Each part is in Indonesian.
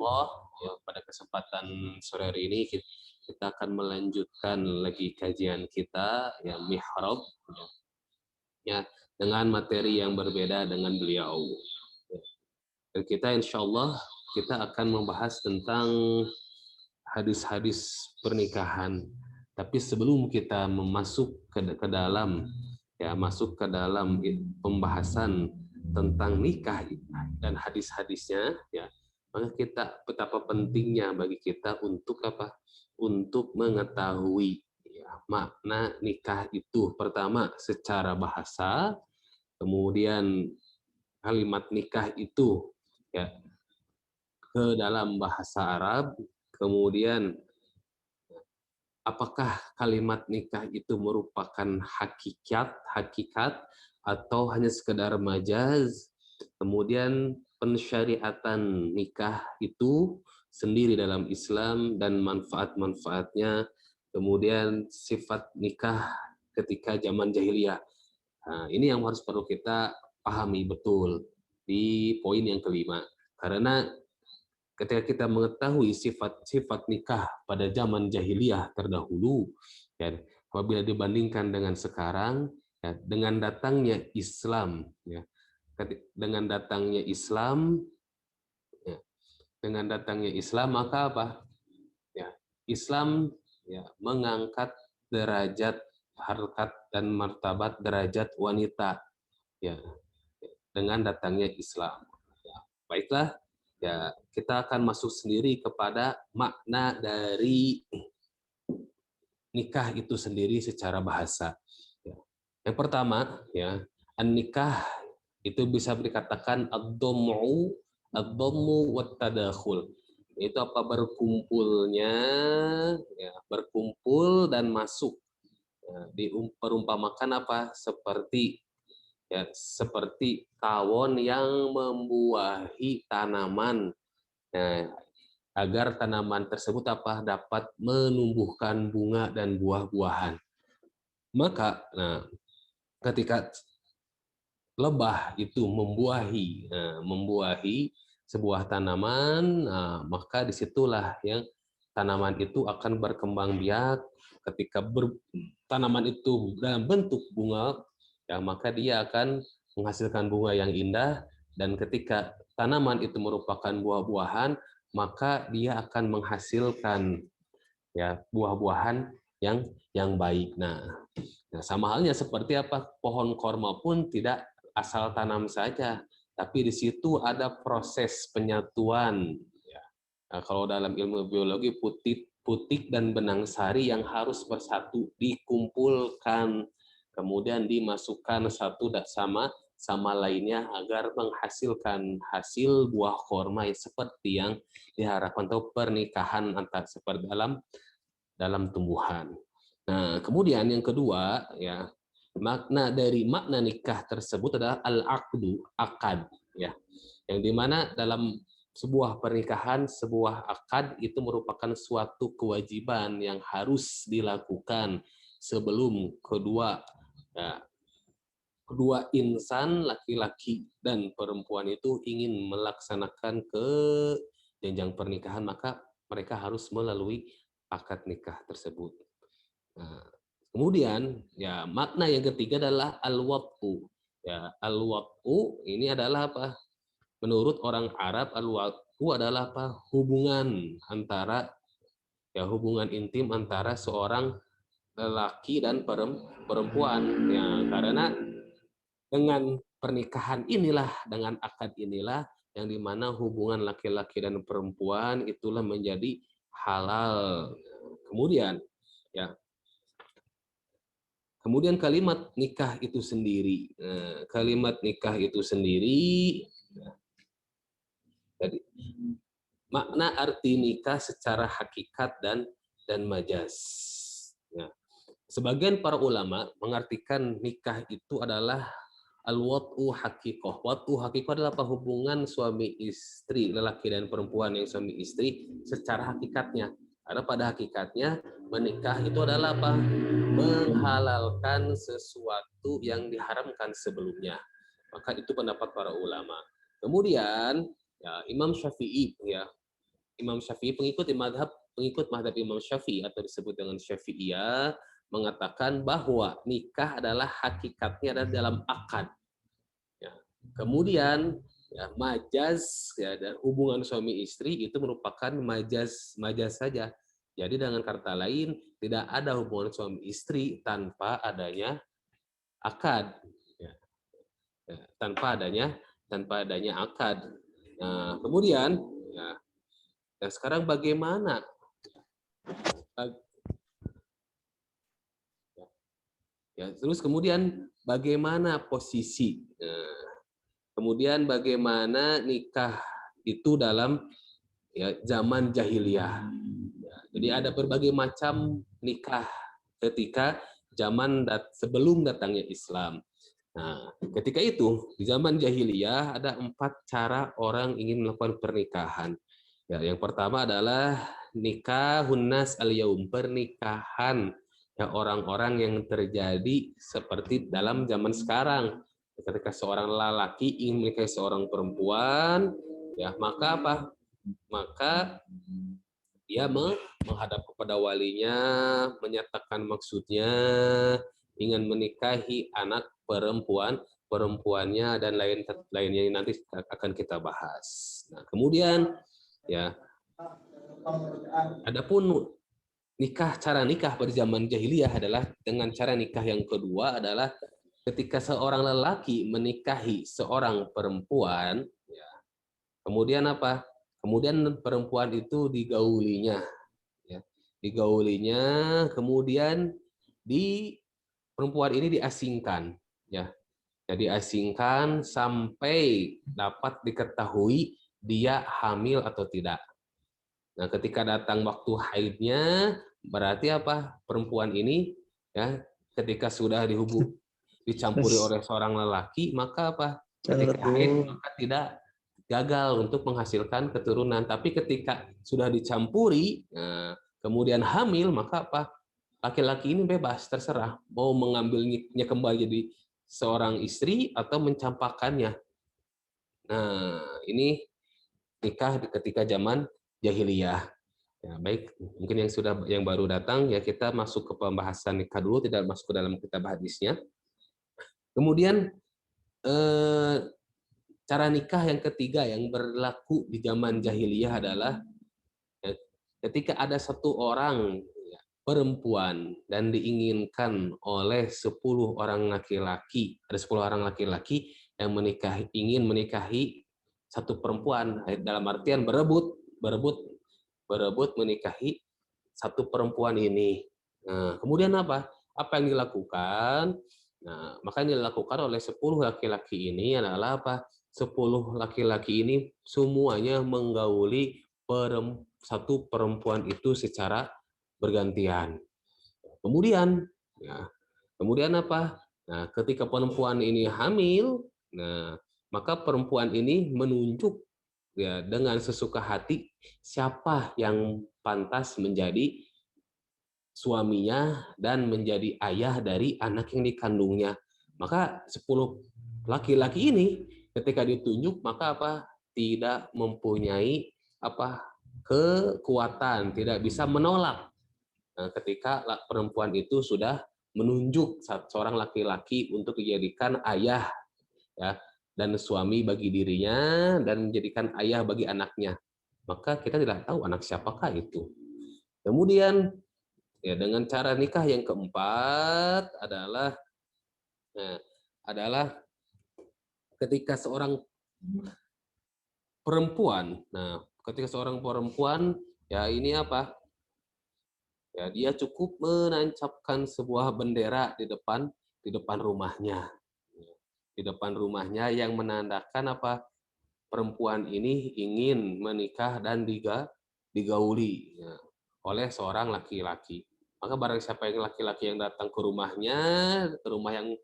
Allah, ya, pada kesempatan sore hari ini kita akan melanjutkan lagi kajian kita, ya, mihrab, ya, dengan materi yang berbeda dengan beliau. Dan kita insya Allah kita akan membahas tentang hadis-hadis pernikahan. Tapi sebelum kita masuk ke dalam, ya, masuk ke dalam pembahasan tentang nikah dan hadis-hadisnya, ya, maka kita betapa pentingnya bagi kita untuk apa? Untuk mengetahui, ya, makna nikah itu. Pertama secara bahasa, kemudian kalimat nikah itu, ya, ke dalam bahasa Arab, kemudian apakah kalimat nikah itu merupakan hakikat atau hanya sekedar majaz, kemudian pensyariatan nikah itu sendiri dalam Islam dan manfaat-manfaatnya, kemudian sifat nikah ketika zaman jahiliyah. Nah, ini yang perlu kita pahami betul di poin yang kelima. Karena ketika kita mengetahui sifat-sifat nikah pada zaman jahiliyah terdahulu, ya, apabila dibandingkan dengan sekarang, ya, dengan datangnya Islam, ya, dengan datangnya Islam, ya, dengan datangnya Islam, maka apa? Ya, Islam, ya, mengangkat derajat, harkat dan martabat derajat wanita, ya, dengan datangnya Islam. Ya, baiklah, ya, kita akan masuk sendiri kepada makna dari nikah itu sendiri secara bahasa. Ya. Yang pertama, ya, an-nikah itu bisa dikatakan ad-dhammu wat tadakhul. Itu apa? Berkumpulnya, ya, berkumpul dan masuk. Ya, diperumpamakan apa? Seperti, ya, seperti tawon yang membuahi tanaman. Nah, agar tanaman tersebut apa? Dapat menumbuhkan bunga dan buah-buahan. Maka, nah, ketika lebah itu membuahi sebuah tanaman, nah, maka disitulah yang tanaman itu akan berkembang biak. Ketika tanaman itu dalam bentuk bunga, ya, maka dia akan menghasilkan bunga yang indah, dan ketika tanaman itu merupakan buah-buahan, maka dia akan menghasilkan, ya, buah-buahan yang baik. Nah, sama halnya seperti apa? Pohon korma pun tidak asal tanam saja, tapi di situ ada proses penyatuan. Ya. Nah, kalau dalam ilmu biologi, putik dan benang sari yang harus bersatu dikumpulkan, kemudian dimasukkan satu sama lainnya agar menghasilkan hasil buah korma seperti yang diharapkan, atau pernikahan antar seperti dalam tumbuhan. Nah, kemudian yang kedua, ya, makna dari makna nikah tersebut adalah al-aqdu, akad, ya. Yang dimana dalam sebuah pernikahan, sebuah akad itu merupakan suatu kewajiban yang harus dilakukan sebelum ya, kedua insan, laki-laki dan perempuan itu ingin melaksanakan ke jenjang pernikahan, maka mereka harus melalui akad nikah tersebut. Nah, kemudian, ya, makna yang ketiga adalah al-wat'u. Ya, al-wat'u ini adalah apa? Menurut orang Arab, al-wat'u adalah apa? Hubungan antara, ya, hubungan intim antara seorang lelaki dan perempuan. Ya, karena dengan pernikahan inilah, dengan akad inilah, yang dimana hubungan laki-laki dan perempuan itulah menjadi halal. Kemudian, ya, kemudian kalimat nikah itu sendiri. Kalimat nikah itu sendiri, jadi makna arti nikah secara hakikat dan majaz. Ya. Sebagian para ulama mengartikan nikah itu adalah al-wat'u hakikoh. Wat'u hakikoh adalah hubungan suami istri, lelaki dan perempuan yang suami istri secara hakikatnya. Karena pada hakikatnya menikah itu adalah apa? Menghalalkan sesuatu yang diharamkan sebelumnya. Maka itu pendapat para ulama. Kemudian, ya, Imam Syafi'i, ya, Imam Syafi'i, pengikut madhab Imam Syafi'i atau disebut dengan Syafi'iyah, mengatakan bahwa nikah adalah hakikatnya adalah dalam akad. Ya. Kemudian ya, majaz ya, dan hubungan suami istri itu merupakan majaz saja. Jadi dengan kata lain tidak ada hubungan suami istri tanpa adanya akad. Ya. Ya, tanpa adanya akad. Nah, kemudian ya, dan sekarang bagaimana ya, terus kemudian bagaimana posisi kemudian bagaimana nikah itu dalam ya, zaman jahiliyah. Ya, jadi ada berbagai macam nikah ketika zaman sebelum datangnya Islam. Nah, ketika itu di zaman jahiliyah ada 4 cara orang ingin melakukan pernikahan. Ya, yang pertama adalah nikahun nas al-yaum, pernikahan ya orang-orang yang terjadi seperti dalam zaman sekarang. Ketika seorang lelaki ingin menikahi seorang perempuan, ya maka apa? Maka dia menghadap kepada walinya, menyatakan maksudnya ingin menikahi anak perempuannya dan lainnya nanti akan kita bahas. Nah, kemudian ya adapun cara nikah pada zaman jahiliyah adalah dengan cara nikah yang kedua adalah ketika seorang lelaki menikahi seorang perempuan, ya, kemudian apa? Kemudian perempuan itu digaulinya, ya, kemudian perempuan ini diasingkan, ya, diasingkan sampai dapat diketahui dia hamil atau tidak. Nah, ketika datang waktu haidnya, berarti apa? Perempuan ini ya, ketika sudah dicampuri oleh seorang lelaki, maka apa? Ketika haid maka tidak gagal untuk menghasilkan keturunan. Tapi ketika sudah dicampuri, nah, kemudian hamil, maka apa? Laki-laki ini bebas, terserah mau mengambilnya kembali jadi seorang istri atau mencampakkannya. Nah, ini nikah ketika zaman jahiliyah. Ya, baik, mungkin yang baru datang ya kita masuk ke pembahasan nikah dulu, tidak masuk ke dalam kitab hadisnya. Kemudian cara nikah yang ketiga yang berlaku di zaman jahiliyah adalah ya, ketika ada satu orang ya, perempuan dan diinginkan oleh 10 orang laki-laki, ada 10 orang laki-laki yang ingin menikahi satu perempuan, dalam artian berebut menikahi satu perempuan ini. Nah, kemudian apa? Apa yang dilakukan? Nah, maka yang dilakukan oleh 10 laki-laki ini adalah apa? 10 laki-laki ini semuanya menggauli satu perempuan itu secara bergantian. Kemudian, ya, kemudian apa? Nah, ketika perempuan ini hamil, nah, maka perempuan ini menunjuk ya dengan sesuka hati siapa yang pantas menjadi suaminya dan menjadi ayah dari anak yang dikandungnya. Maka 10 laki-laki ini ketika ditunjuk maka apa? Tidak mempunyai apa? Kekuatan, tidak bisa menolak. Nah, ketika perempuan itu sudah menunjuk seorang laki-laki untuk dijadikan ayah ya dan suami bagi dirinya dan menjadikan ayah bagi anaknya, maka kita tidak tahu anak siapakah itu. Kemudian ya dengan cara nikah yang keempat adalah adalah ketika seorang perempuan, ketika seorang perempuan ya ini apa? Ya dia cukup menancapkan sebuah bendera di depan rumahnya. Di depan rumahnya yang menandakan apa? Perempuan ini ingin menikah dan digauli ya, oleh seorang laki-laki. Maka barang siapa yang laki-laki yang datang ke rumahnya, ke rumah yang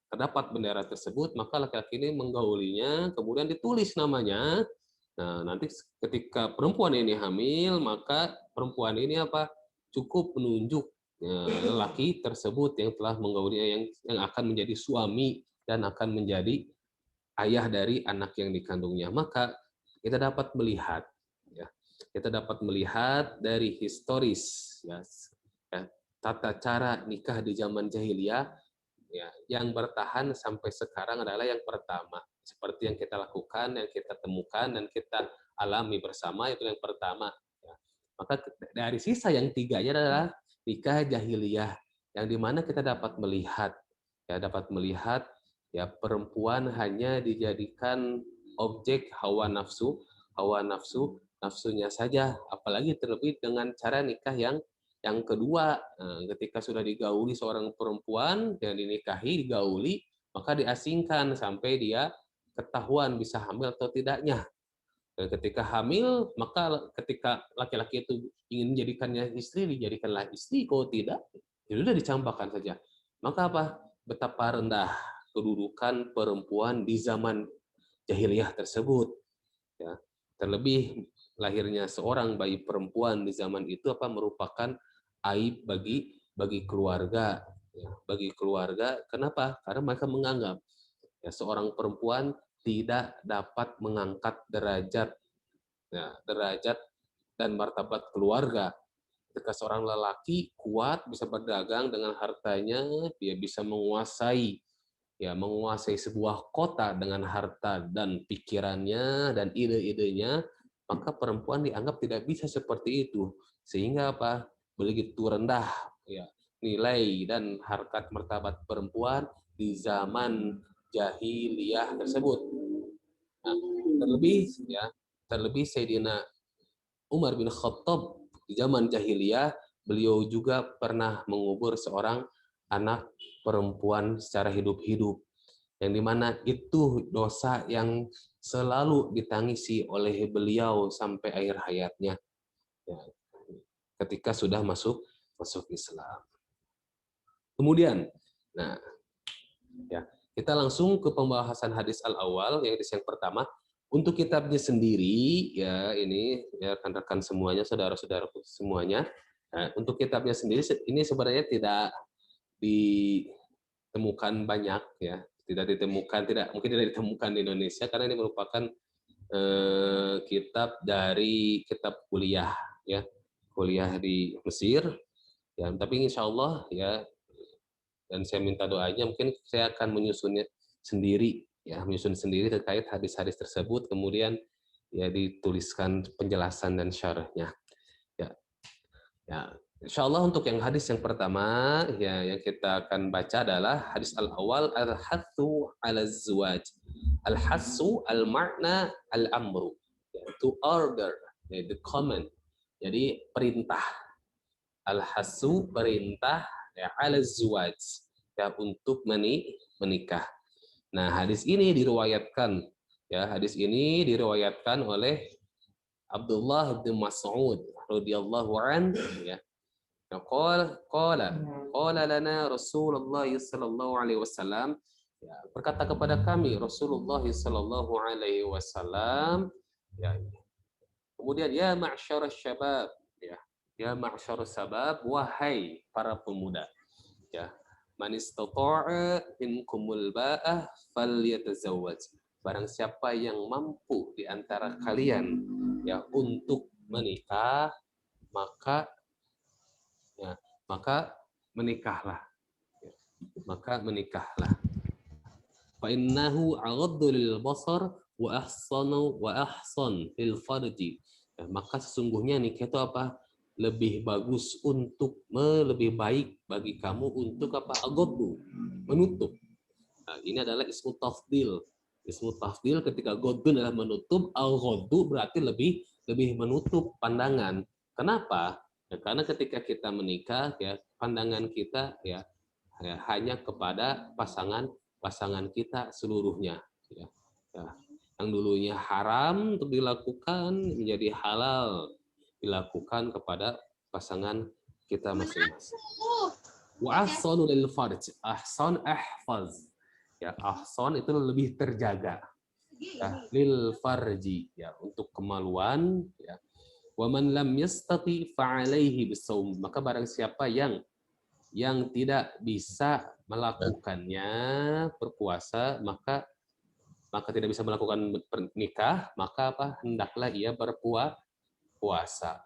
terdapat bendera tersebut, maka laki-laki ini menggaulinya, kemudian ditulis namanya. Nah, nanti ketika perempuan ini hamil, maka perempuan ini apa? Cukup menunjuk lelaki tersebut yang telah menggaulinya yang akan menjadi suami dan akan menjadi ayah dari anak yang dikandungnya. Maka kita dapat melihat ya, kita dapat melihat dari historis ya, tata cara nikah di zaman jahiliyah ya, yang bertahan sampai sekarang adalah yang pertama, seperti yang kita lakukan, yang kita temukan dan kita alami bersama, itu yang pertama ya. Maka dari sisa yang tiganya adalah nikah jahiliyah, yang dimana kita dapat melihat ya perempuan hanya dijadikan objek hawa nafsu nafsunya saja, apalagi terlebih dengan cara nikah yang kedua. Ketika sudah digauli seorang perempuan yang dinikahi, digauli, maka diasingkan sampai dia ketahuan bisa hamil atau tidaknya. Dan ketika hamil, maka ketika laki-laki itu ingin menjadikannya istri, dijadikanlah istri. Kalau tidak, ya sudah dicampakkan saja. Maka apa? Betapa rendah kedudukan perempuan di zaman jahiliyah tersebut. Ya. Terlebih lahirnya seorang bayi perempuan di zaman itu merupakan aib bagi keluarga. Ya, bagi keluarga, kenapa? Karena mereka menganggap ya seorang perempuan tidak dapat mengangkat derajat dan martabat keluarga. Ketika seorang lelaki kuat bisa berdagang dengan hartanya, dia bisa menguasai sebuah kota dengan harta dan pikirannya dan ide-idenya, maka perempuan dianggap tidak bisa seperti itu. Sehingga begitu rendah ya nilai dan harkat martabat perempuan di zaman jahiliyah tersebut. Nah, terlebih Sayyidina Umar bin Khattab di zaman jahiliyah, beliau juga pernah mengubur seorang anak perempuan secara hidup-hidup, yang dimana itu dosa yang selalu ditangisi oleh beliau sampai akhir hayatnya ya, ketika sudah masuk Islam. Kemudian, nah ya kita langsung ke pembahasan hadis al-awal, yang hadis yang pertama. Untuk kitabnya sendiri ya, ini ya rekan-rekan semuanya, saudara-saudara semuanya, nah, untuk kitabnya sendiri ini sebenarnya tidak ditemukan banyak ya, mungkin tidak ditemukan di Indonesia karena ini merupakan kitab kuliah ya, kuliah di Mesir ya, tapi insya Allah ya, dan saya minta doanya, mungkin saya akan menyusun sendiri terkait hadis-hadis tersebut, kemudian ya dituliskan penjelasan dan syarahnya ya. Insya Allah untuk yang hadis yang pertama ya yang kita akan baca adalah hadis al-awal, al-hathu ala zuwaj. Al-hassu al-makna al-amru, to order, the command, jadi perintah. Al-hassu perintah ya ala zuwaj ya untuk menikah. Nah, hadis ini diriwayatkan oleh Abdullah bin Mas'ud radhiyallahu an ya. Qala lana Rasulullah sallallahu alaihi wasallam, ya, berkata kepada kami Rasulullah sallallahu alaihi wasallam ya. Kemudian ya ma'syarasy syabab ya ma'syarus sabab, wahai para pemuda ya, man istata'a minkumul ba'ah falyatazawwaj, barang siapa yang mampu di antara kalian ya untuk menikah, maka menikahlah. Fa innahu aghaddu lil basar wa ahsan lil farji. Ya, maka sesungguhnya nikah itu lebih bagus lebih baik bagi kamu untuk aghaddu, menutup. Nah, ini adalah ismu tafdil. Ismu tafdil ketika ghaddun adalah menutup, aghaddu berarti lebih menutup pandangan. Kenapa? Ya, karena ketika kita menikah ya, pandangan kita ya hanya kepada pasangan kita seluruhnya ya. Yang dulunya haram untuk dilakukan menjadi halal dilakukan kepada pasangan kita masing-masing. Wa ahsanu lil farj, ahsan ahfaz ya, ahsan itu lebih terjaga ya, lil farji ya, untuk kemaluan ya. Wa man lam yastati fa alaihi bisawm, maka barang siapa yang tidak bisa melakukannya, berpuasa, maka tidak bisa melakukan nikah, maka hendaklah ia puasa.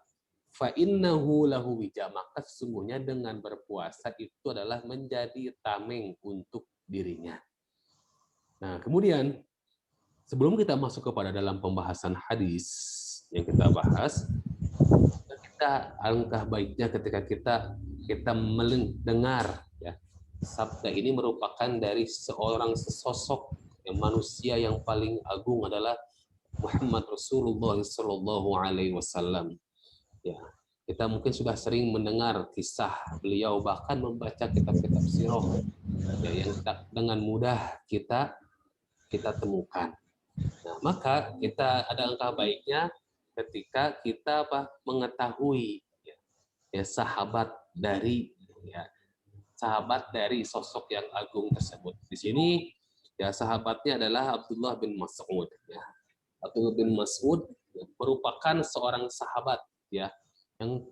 Fa innahu lahu wija, maka sesungguhnya dengan berpuasa itu adalah menjadi tameng untuk dirinya. Nah, kemudian sebelum kita masuk kepada dalam pembahasan hadis yang kita bahas, kita alangkah baiknya ketika kita mendengar ya, sabda ini merupakan dari seorang sesosok yang manusia yang paling agung adalah Muhammad Rasulullah Sallallahu Alaihi Wasallam. Ya, kita mungkin sudah sering mendengar kisah beliau, bahkan membaca kitab-kitab sirah ya, yang dengan mudah kita temukan. Nah, maka kita ada angka baiknya ketika kita mengetahui ya, sahabat dari sosok yang agung tersebut. Di sini ya sahabatnya adalah Abdullah bin Mas'ud. Ya. Abdullah bin Mas'ud merupakan seorang sahabat ya, yang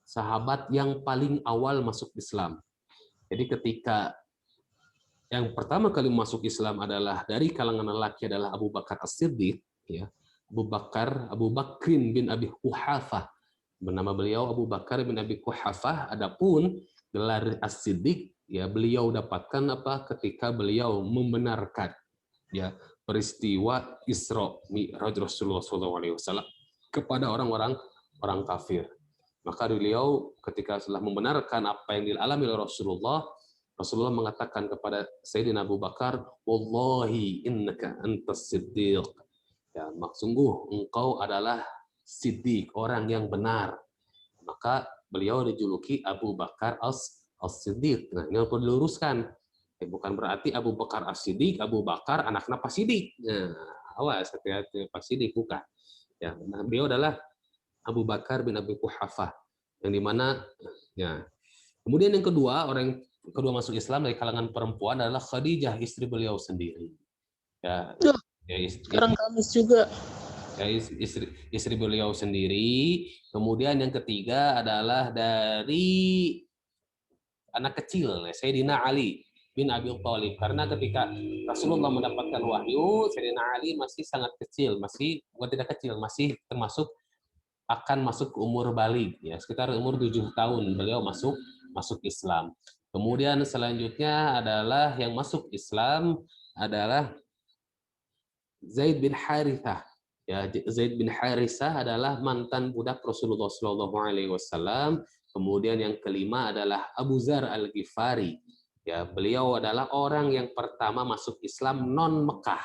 sahabat yang paling awal masuk Islam. Jadi ketika yang pertama kali masuk Islam adalah dari kalangan lelaki adalah Abu Bakar As-Siddiq ya. Abu Bakrin bin Abi Quhafah. Bernama beliau Abu Bakar bin Abi Quhafah. Adapun gelar As-Siddiq ya beliau dapatkan ketika beliau membenarkan ya peristiwa Isra Mi'raj Rasulullah SAW kepada orang kafir. Maka beliau ketika setelah membenarkan apa yang dialami oleh Rasulullah mengatakan kepada Sayyidina Abu Bakar, "Wallahi innaka antas siddiq." Ya, sungguh engkau adalah siddiq, orang yang benar. Maka beliau dijuluki Abu Bakar As-Siddiq. Nah, ini perlu diluruskan. Bukan berarti Abu Bakar As-Siddiq, Abu Bakar anaknya Pak Siddiq. Nah, awas hati-hati Pak Siddiq, bukan. Ya, nah, beliau adalah Abu Bakar bin Abi Quhafah, yang dimana ya. Kemudian yang kedua, orang yang kedua masuk Islam dari kalangan perempuan adalah Khadijah, istri beliau sendiri. Ya, ya Sekarang Kamis juga. Ya, istri beliau sendiri. Kemudian yang ketiga adalah dari anak kecil, Sayyidina Ali bin Abi Thalib. Karena ketika Rasulullah mendapatkan wahyu, Sayyidina Ali masih sangat kecil, bukan tidak kecil, masih termasuk akan masuk ke umur baligh, ya sekitar umur 7 tahun beliau masuk Islam. Kemudian selanjutnya adalah yang masuk Islam adalah Zaid bin Harithah. Ya, Zaid bin Harithah adalah mantan budak Rasulullah SAW. Kemudian yang kelima adalah Abu Zar Al-Ghifari. Ya, beliau adalah orang yang pertama masuk Islam non Mekah.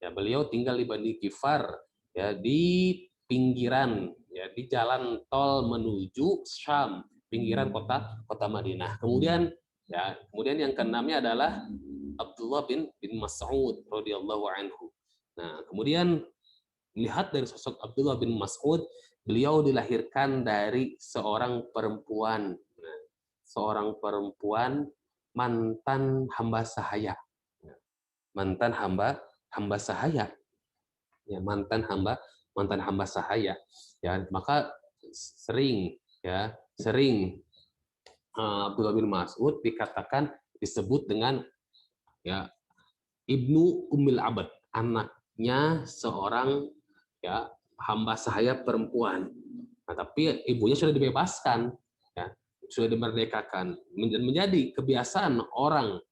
Ya, beliau tinggal di Bani Ghifar, ya di pinggiran, ya di jalan tol menuju Syam, pinggiran kota Madinah. Kemudian yang keenamnya adalah Abdullah bin Mas'ud radhiyallahu anhu. Nah, kemudian lihat dari sosok Abdullah bin Mas'ud, beliau dilahirkan dari seorang perempuan. Nah, seorang perempuan mantan hamba sahaya. Mantan hamba sahaya. Ya, mantan hamba sahaya. Ya, maka sering Abdullah bin Mas'ud disebut dengan ya Ibnu Ummil Abad, anaknya seorang ya hamba sahaya perempuan. Nah, tapi ibunya sudah dibebaskan, ya, sudah dimerdekakan. Menjadi kebiasaan orang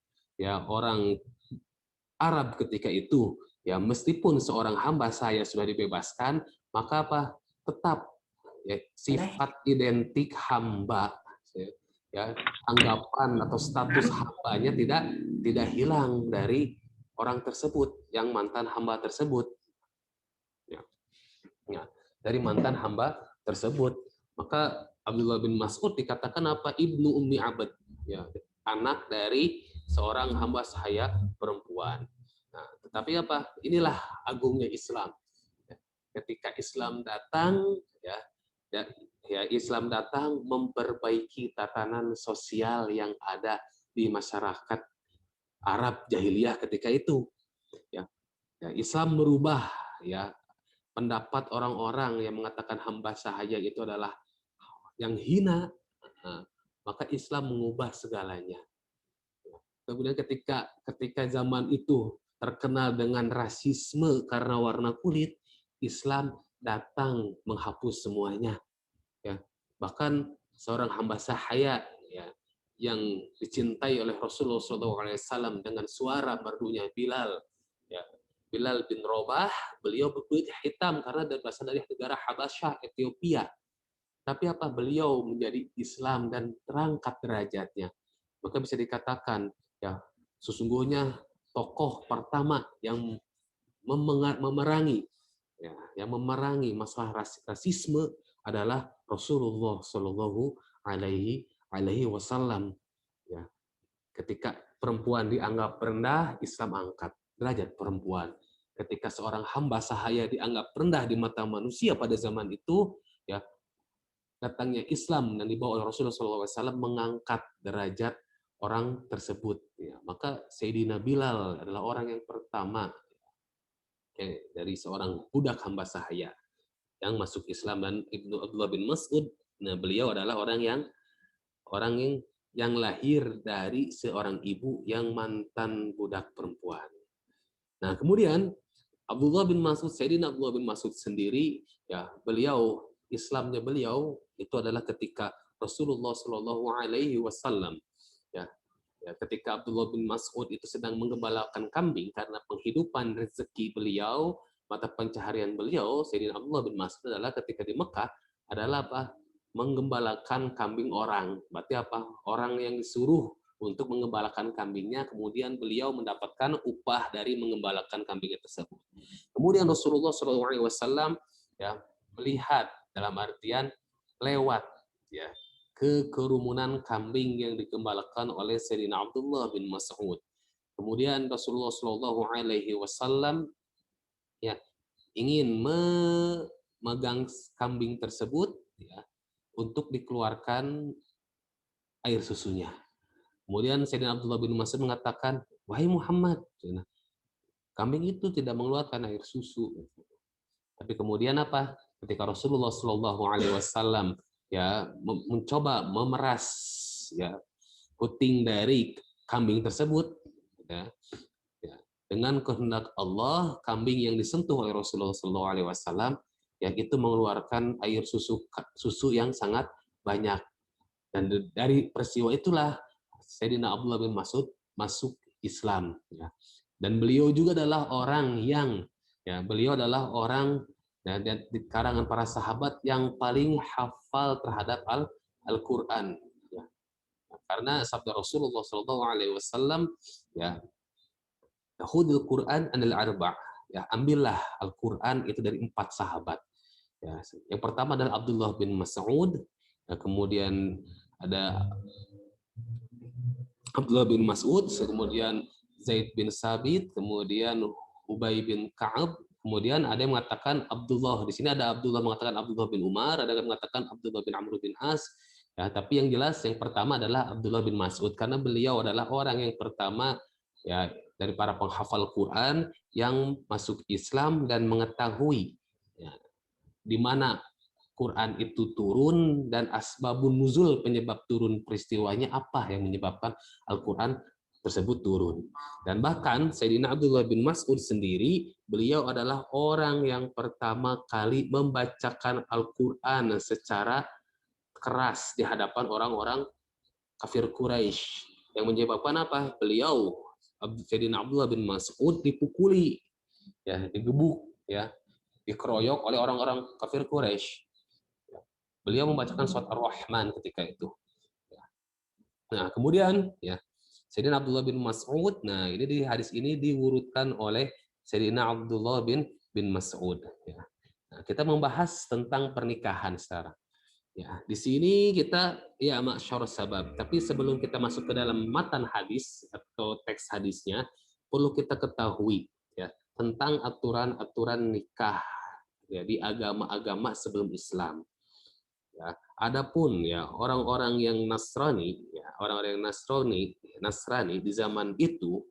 Arab ketika itu, ya meskipun seorang hamba sahaya sudah dibebaskan, maka tetap ya, sifat identik hamba, ya anggapan atau status hambanya tidak hilang dari orang tersebut, yang mantan hamba tersebut, ya, dari mantan hamba tersebut. Maka Abdullah bin Mas'ud dikatakan Ibnu Ummi Abad, ya, anak dari seorang hamba sahaya perempuan. Nah, tetapi inilah agungnya Islam. Ketika Islam datang, Islam datang memperbaiki tatanan sosial yang ada di masyarakat Arab jahiliyah ketika itu. Ya, Islam merubah pendapat orang-orang yang mengatakan hamba sahaya itu adalah yang hina. Maka Islam mengubah segalanya. Kemudian ketika zaman itu terkenal dengan rasisme karena warna kulit, Islam datang menghapus semuanya. Ya, bahkan seorang hamba sahaya ya yang dicintai oleh Rasulullah SAW dengan suara merdunya Bilal, ya, Bilal bin Rabah, beliau berkulit hitam karena berasal dari negara Habasyah, Ethiopia. Tapi apa, beliau menjadi Islam dan terangkat derajatnya. Maka bisa dikatakan ya sesungguhnya tokoh pertama yang memerangi yang memerangi masalah rasisme adalah Rasulullah Shallallahu Alaihi Wasallam. Ya, ketika perempuan dianggap rendah, Islam angkat derajat perempuan. Ketika seorang hamba sahaya dianggap rendah di mata manusia pada zaman itu, ya datangnya Islam dan dibawa oleh Rasulullah SAW mengangkat derajat orang tersebut. Ya, maka Sayyidina Bilal adalah orang yang pertama dari seorang budak hamba sahaya yang masuk Islam. Dan Ibnu Abdullah bin Mas'ud, nah beliau adalah orang yang lahir dari seorang ibu yang mantan budak perempuan. Nah, kemudian Sayyidina Abdullah bin Mas'ud sendiri, ya Islamnya beliau itu adalah ketika Rasulullah Shallallahu Alaihi Wasallam, ya, ketika Abdullah bin Mas'ud itu sedang menggembalakan kambing karena penghidupan rezeki beliau, mata pencaharian beliau, Sayyidina Abdullah bin Mas'ud adalah ketika di Mekah adalah apa? Menggembalakan kambing orang. Berarti apa? Orang yang disuruh untuk mengembalakan kambingnya, kemudian beliau mendapatkan upah dari mengembalakan kambing tersebut. Kemudian Rasulullah SAW ya melihat dalam artian lewat ya ke kerumunan kambing yang digembalakan oleh Sayyidina Abdullah bin Mas'ud. Kemudian Rasulullah Shallallahu Alaihi Wasallam ya ingin memegang kambing tersebut ya untuk dikeluarkan air susunya. Kemudian Sayyidina Abdullah bin Mas'ud mengatakan, wahai Muhammad, kambing itu tidak mengeluarkan air susu. Tapi kemudian apa? Ketika Rasulullah Shallallahu Alaihi Wasallam ya mencoba memeras ya puting dari kambing tersebut, ya, dengan kehendak Allah, kambing yang disentuh oleh Rasulullah Shallallahu Alaihi Wasallam yang itu mengeluarkan air susu yang sangat banyak. Dan dari peristiwa itulah Sayyidina Abdullah bin Mas'ud masuk Islam. Ya. Dan beliau juga adalah orang yang, beliau adalah orang di karangan para sahabat yang paling hafal terhadap Al-Quran. Ya. Karena sabda Rasulullah SAW, ya, khudil Quran anil arba'. Ya, ambillah Al-Quran itu dari 4 sahabat. Ya, yang pertama adalah Abdullah bin Mas'ud, ya, kemudian ada Abdullah bin Mas'ud, kemudian Zaid bin Sabit, kemudian Ubay bin Ka'ab, kemudian ada yang mengatakan Abdullah. Di sini ada Abdullah mengatakan Abdullah bin Umar, ada yang mengatakan Abdullah bin Amr bin As. Ya, tapi yang jelas yang pertama adalah Abdullah bin Mas'ud karena beliau adalah orang yang pertama ya dari para penghafal Quran yang masuk Islam dan mengetahui ya, di mana Quran itu turun dan asbabun nuzul, penyebab turun peristiwanya apa yang menyebabkan Al-Quran tersebut turun. Dan bahkan Sayyidina Abdullah bin Mas'ud sendiri, beliau adalah orang yang pertama kali membacakan Al-Quran secara keras di hadapan orang-orang kafir Quraisy. Yang menyebabkan apa? Beliau, Sayyidina Abdullah bin Mas'ud dipukuli, ya, digebuk, ya, dikeroyok oleh orang-orang kafir Quraisy. Beliau membacakan surat Ar-Rahman ketika itu. Nah, kemudian ya Sayyidina Abdullah bin Mas'ud, nah ini di hadis ini diurutkan oleh Sayyidina Abdullah bin Mas'ud. Ya. Nah, kita membahas tentang pernikahan sekarang. Ya, di sini kita ya ma'syar sabab. Tapi sebelum kita masuk ke dalam matan hadis atau teks hadisnya, perlu kita ketahui ya tentang aturan-aturan nikah ya di agama-agama sebelum Islam. Ya, adapun ya orang-orang yang Nasrani, ya orang-orang yang Nasrani di zaman itu,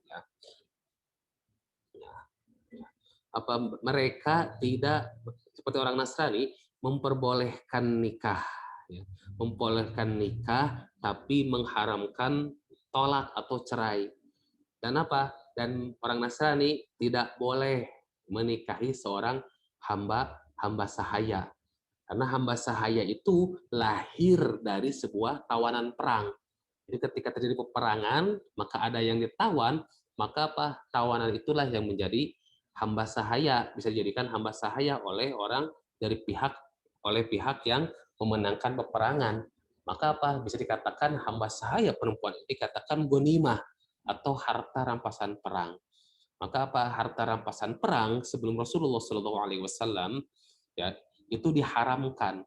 mereka tidak seperti orang Nasrani memperbolehkan nikah, ya, memperbolehkan nikah, tapi mengharamkan tolak atau cerai. Dan Dan orang Nasrani tidak boleh menikahi seorang hamba hamba sahaya. Karena hamba sahaya itu lahir dari sebuah tawanan perang. Jadi ketika terjadi peperangan, maka ada yang ditawan, maka tawanan itulah yang menjadi hamba sahaya, bisa dijadikan hamba sahaya oleh orang dari pihak yang memenangkan peperangan. Maka bisa dikatakan hamba sahaya perempuan ini dikatakan gonimah atau harta rampasan perang. Maka harta rampasan perang sebelum Rasulullah SAW ya itu diharamkan,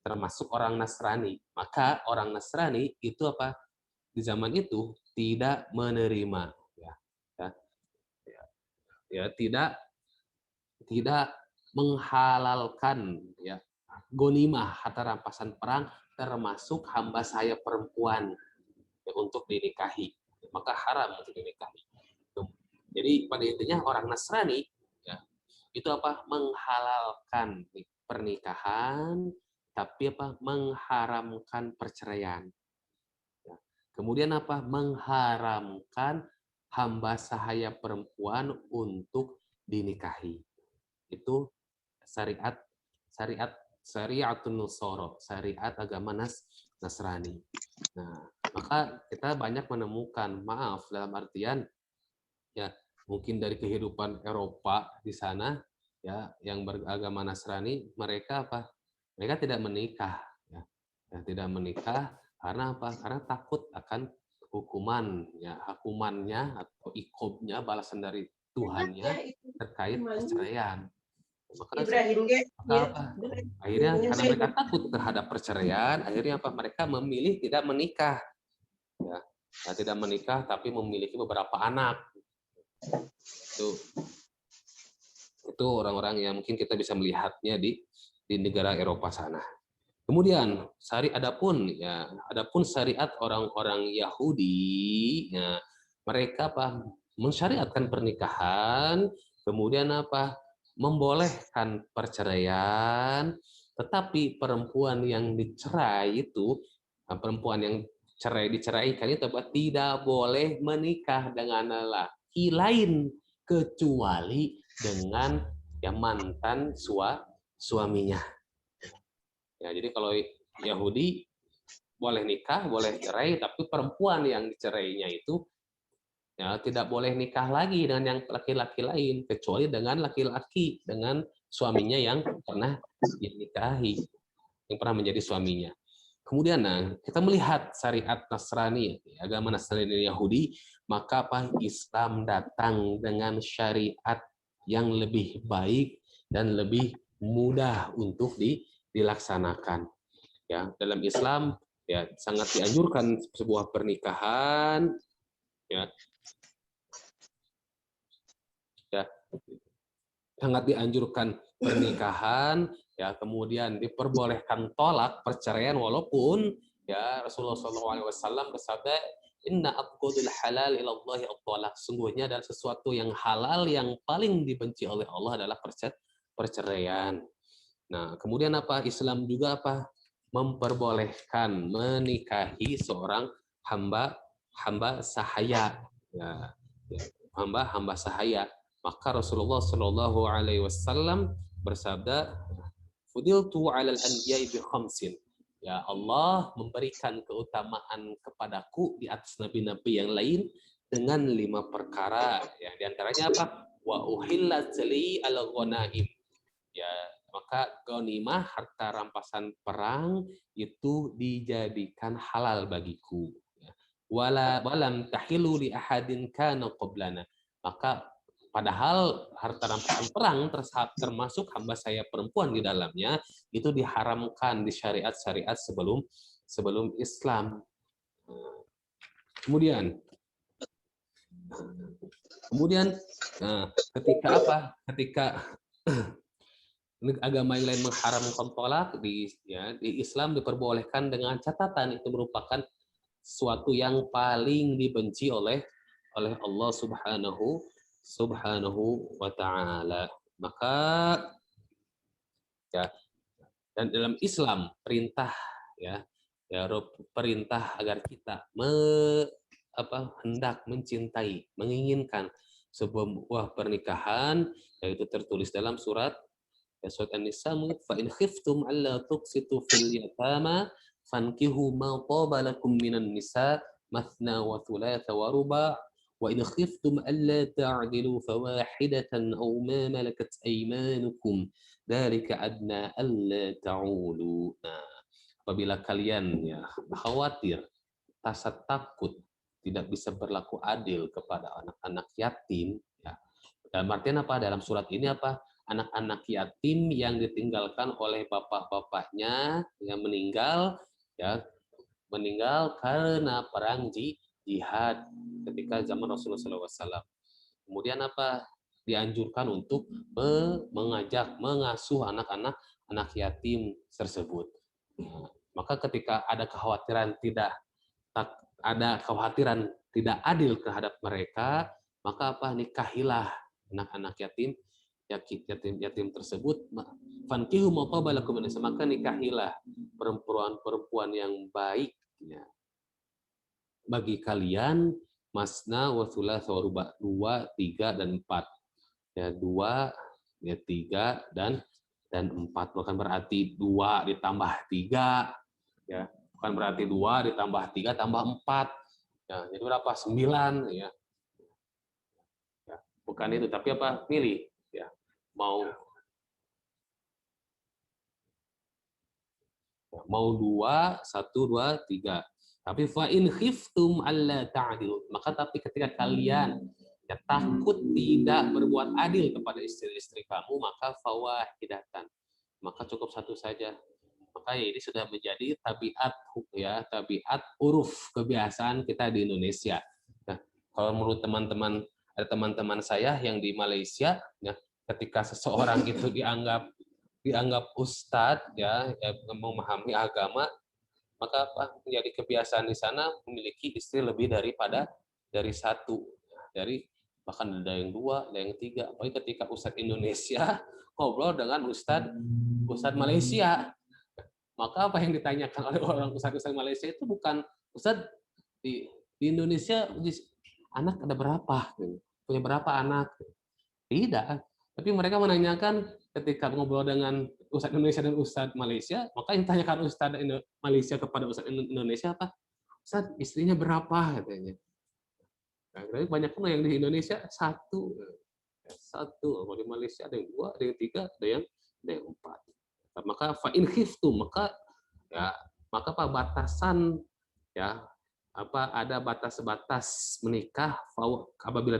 termasuk orang Nasrani. Maka orang Nasrani itu di zaman itu tidak menerima, ya, ya, ya tidak menghalalkan ya gonimah harta rampasan perang, termasuk hamba saya perempuan ya, untuk dinikahi, maka haram untuk dinikahi. Jadi pada intinya orang Nasrani ya itu menghalalkan pernikahan, tapi mengharamkan perceraian. Ya. Kemudian mengharamkan hamba sahaya perempuan untuk dinikahi. Itu syariat syariatun nusoro, syariat agama Nasrani. Nah, maka kita banyak menemukan, maaf dalam artian ya mungkin dari kehidupan Eropa di sana ya yang beragama Nasrani, mereka mereka tidak menikah ya. Tidak menikah karena karena takut akan hukumannya atau ikobnya, balasan dari Tuhannya terkait perceraian. Maka akhirnya karena mereka takut terhadap perceraian, akhirnya mereka memilih tidak menikah ya. Tidak menikah tapi memiliki beberapa anak. Itu orang-orang yang mungkin kita bisa melihatnya di negara Eropa sana. Kemudian adapun syariat orang-orang Yahudi, ya, mereka mensyariatkan pernikahan, kemudian membolehkan perceraian, tetapi perempuan yang dicerai itu, perempuan yang diceraikan itu tidak boleh menikah dengan laki lain kecuali dengan mantan suaminya. Ya, jadi kalau Yahudi boleh nikah, boleh cerai, tapi perempuan yang dicerainya itu ya tidak boleh nikah lagi dengan yang laki-laki lain, kecuali dengan laki-laki, dengan suaminya yang pernah dinikahi, yang pernah menjadi suaminya. Kemudian kita melihat syariat Nasrani, agama Nasrani Yahudi, maka Islam datang dengan syariat yang lebih baik dan lebih mudah untuk dilaksanakan. Ya, dalam Islam ya sangat dianjurkan sebuah pernikahan ya. Ya, sangat dianjurkan pernikahan ya, kemudian diperbolehkan tolak perceraian walaupun ya Rasulullah SAW bersabda inna abghadul halal ilallahi at-talaq, sungguhnya adalah sesuatu yang halal yang paling dibenci oleh Allah adalah perceraian. Nah, kemudian Islam juga memperbolehkan menikahi seorang hamba sahaya ya, hamba sahaya. Maka Rasulullah Shallallahu Alaihi Wasallam bersabda, "Fudiltu 'alal anbiya'i bi khamsin." Ya Allah memberikan keutamaan kepadaku di atas nabi-nabi yang lain dengan 5 perkara. Ya, di antaranya Wa uhillat li al-ghanaim. Ya, maka ghanimah harta rampasan perang itu dijadikan halal bagiku. Walam tahilu li ahadin kana qablana. Maka padahal harta rampasan perang termasuk hamba saya perempuan di dalamnya itu diharamkan di syariat-syariat sebelum Islam. Kemudian ketika agama yang lain mengharamkan tolak, di Islam diperbolehkan dengan catatan itu merupakan sesuatu yang paling dibenci oleh Allah Subhanahu wa taala. Maka ya, dan dalam Islam perintah perintah agar kita hendak mencintai, menginginkan sebuah pernikahan, yaitu tertulis dalam surat Ya, surat An-Nisa, fa in khiftum alla tuqsitu fil yatama fankihu ma taba lakum minan nisa mathna wa thulatha wa ruba' wa in khiftum alla ta'dilu fawahidatan aw ma malakat aymanukum dzalika adna alla ta'ulu. Nah, apabila kalian ya khawatir, rasa takut tidak bisa berlaku adil kepada anak-anak yatim, ya. Dalam artian apa? Dalam surat ini apa? Anak-anak yatim yang ditinggalkan oleh bapak-bapaknya yang meninggal, ya, meninggal karena perang jihad ketika zaman Rasulullah SAW. Kemudian apa? Dianjurkan untuk mengasuh anak-anak yatim tersebut. Nah, maka ketika ada kekhawatiran tidak adil terhadap mereka, maka apa? Nikahilah anak-anak yatim tersebut. Fankihu ma taba lakum minan nisa, maka nikahilah perempuan-perempuan yang baik ya, bagi kalian, masna wa thulatha wa ruba', 2, 3 dan 4. Ya, 2, ya 3 dan 4. Bukan berarti 2 ditambah 3, ya. Bukan berarti 2 ditambah 3 tambah 4. Ya, jadi berapa? 9 ya. Ya, bukan itu, tapi apa? Pilih ya. Mau 2, 1, 2, 3. Tapi fa in khiftum alla ta'dilu, maka tapi ketika kalian ya takut tidak berbuat adil kepada istri-istri kamu, maka fawahidatan, maka cukup satu saja. Maka ini sudah menjadi tabiat uruf kebiasaan kita di Indonesia. Nah, kalau menurut ada teman-teman saya yang di Malaysia, ya, ketika seseorang itu dianggap ustadz, ya memahami agama, maka apa menjadi kebiasaan di sana memiliki istri lebih dari satu, bahkan ada yang 2, ada yang 3. Apalagi ketika ustadz Indonesia ngobrol dengan ustadz Malaysia, maka apa yang ditanyakan oleh orang ustadz Malaysia itu bukan, ustadz di Indonesia anak ada berapa, punya berapa anak, tidak. Tapi mereka menanyakan ketika ngobrol dengan Ustadz Indonesia dan Ustadz Malaysia, maka yang ditanyakan Ustadz Malaysia kepada Ustadz Indonesia apa? Ustadz, istrinya berapa? Katanya. Nah, banyak pun yang di Indonesia satu. Kalau di Malaysia ada yang 2, ada yang 3, ada yang 4. Maka fa'in khiftum, maka apa batasan, ya apa ada batas-batas menikah apabila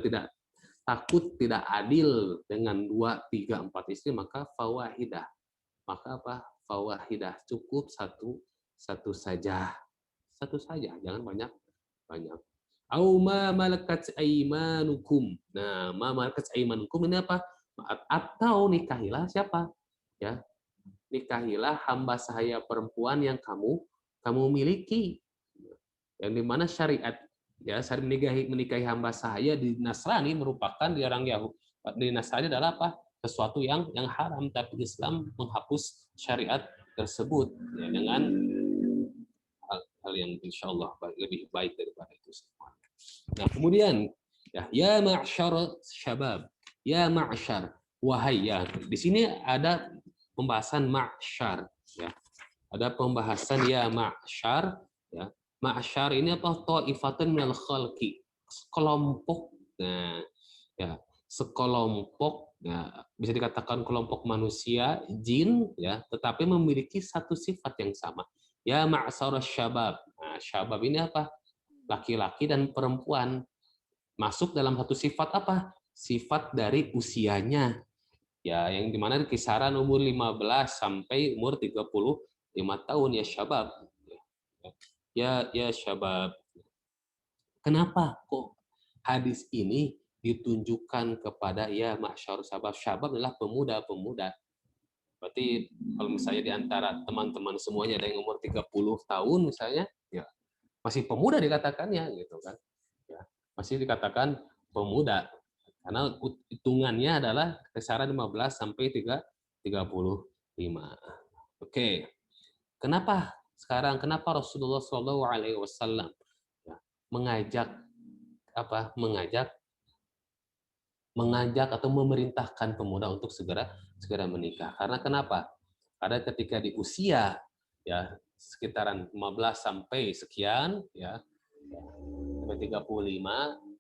takut tidak adil dengan 2, 3, 4 istri, maka fawahidah. Maka apa? Fawahidah, cukup satu saja. Satu saja, jangan banyak. Au ma malakat aimanukum. Nah, ma malakat aimanukum ini apa? Atau nikahilah siapa? Ya, nikahilah hamba sahaya perempuan yang kamu miliki. Yang dimana syariat menikahi hamba sahaya di Nasrani merupakan di orang Yahudi, di Nasrani adalah apa? Sesuatu yang haram, tapi Islam menghapus syariat tersebut ya, dengan hal yang insya Allah lebih baik daripada itu semua. Nah, kemudian ya ma'syar syabab, ya ma'syar, wahai ya. Di sini ada pembahasan ma'syar ya. Ada pembahasan ya ma'syar ya. Ma'syar ini apa? Ta'ifatun minal khalqi, sekelompok. Nah, ya, sekelompok, ya, bisa dikatakan kelompok manusia, jin, ya, tetapi memiliki satu sifat yang sama. Ya ma'syar syabab. Nah, syabab ini apa? Laki-laki dan perempuan. Masuk dalam satu sifat apa? Sifat dari usianya. Ya, yang dimana kisaran umur 15 sampai umur 35 tahun ya syabab. Ya syabab. Kenapa kok hadis ini ditunjukkan kepada ya ma'syar syabab? Syabab adalah pemuda-pemuda. Berarti kalau misalnya di antara teman-teman semuanya ada yang umur 30 tahun misalnya, ya masih pemuda dikatakannya gitu kan. Ya, masih dikatakan pemuda. Karena hitungannya adalah kisaran 15 sampai 35. Oke. Kenapa Rasulullah Shallallahu Alaihi Wasallam mengajak atau memerintahkan pemuda untuk segera segera menikah. Karena kenapa? Karena ketika di usia ya sekitaran 15 sampai sekian ya sampai 35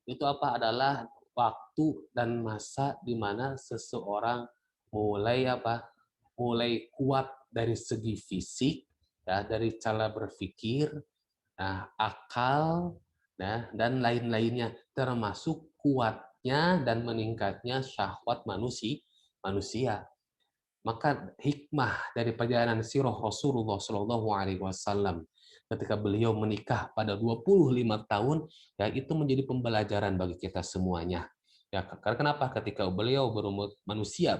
itu apa adalah waktu dan masa di mana seseorang mulai apa? Mulai kuat dari segi fisik ya, dari cara berpikir, nah, akal, nah, dan lain-lainnya, termasuk kuatnya dan meningkatnya syahwat manusia. Maka hikmah dari perjalanan sirah Rasulullah Shallallahu Alaihi Wasallam ketika beliau menikah pada 25 tahun, ya itu menjadi pembelajaran bagi kita semuanya. Ya, karena kenapa? Ketika beliau berumur manusia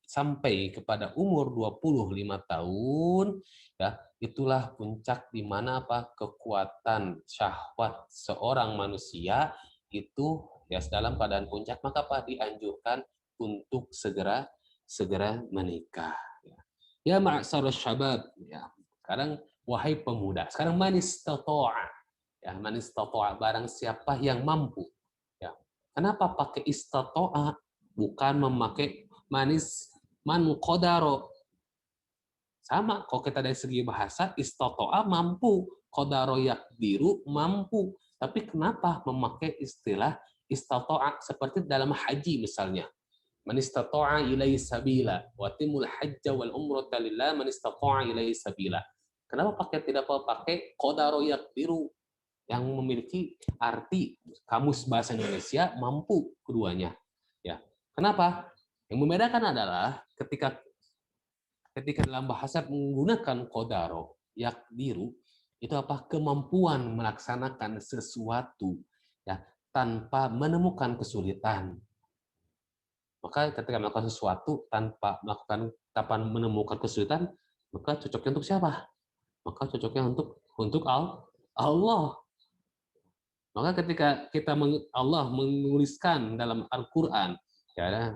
sampai kepada umur 25 tahun, ya itulah puncak di mana apa kekuatan syahwat seorang manusia itu ya dalam keadaan puncak, maka apa dianjurkan untuk segera menikah. Ya ma'syarus syabab, ya. Sekarang wahai pemuda, sekarang manis istata'a. Ya, manis istata'a barang siapa yang mampu. Ya. Kenapa pakai istata'a bukan memakai manis man qadaro? Sama, kalau kita dari segi bahasa istata'a mampu, qadaro yaqdiru mampu. Tapi kenapa memakai istilah istata'a seperti dalam haji misalnya? Man istata'a ilaihi sabila wa timul hajja wal umrata lillah man istata'a ilaihi sabila. Kenapa tidak pakai qadara yaqdiru yang memiliki arti kamus bahasa Indonesia mampu keduanya. Ya. Kenapa? Yang membedakan adalah ketika dalam bahasa menggunakan qadara yaqdiru itu apa? Kemampuan melaksanakan sesuatu ya tanpa menemukan kesulitan. Maka ketika melakukan sesuatu tanpa menemukan kesulitan, maka cocoknya untuk siapa? Maka cocoknya untuk Allah. Maka ketika Allah menuliskan dalam Al-Qur'an, ya,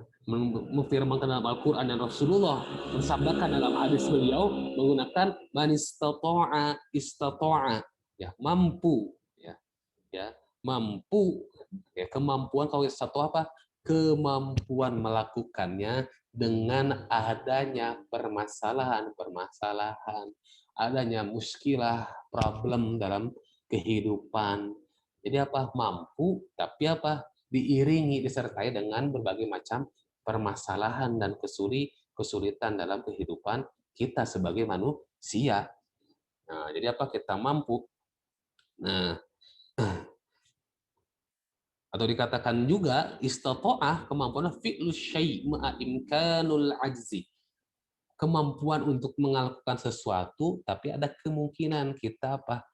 memfirmankan dalam Al-Qur'an dan Rasulullah mensabdakan dalam hadis beliau menggunakan man istata'a, ya, mampu, ya, mampu, ya, kemampuan kalau satu apa? Kemampuan melakukannya dengan adanya permasalahan, adanya muskilah, problem dalam kehidupan. Jadi apa? Mampu, tapi apa? Diiringi, disertai dengan berbagai macam permasalahan dan kesulitan dalam kehidupan kita sebagai manusia. Nah, jadi apa? Kita mampu. Nah, atau dikatakan juga istato'ah, kemampuan fi'lu syai' ma'a imkanul ajzi. Kemampuan untuk melakukan sesuatu tapi ada kemungkinan kita apa?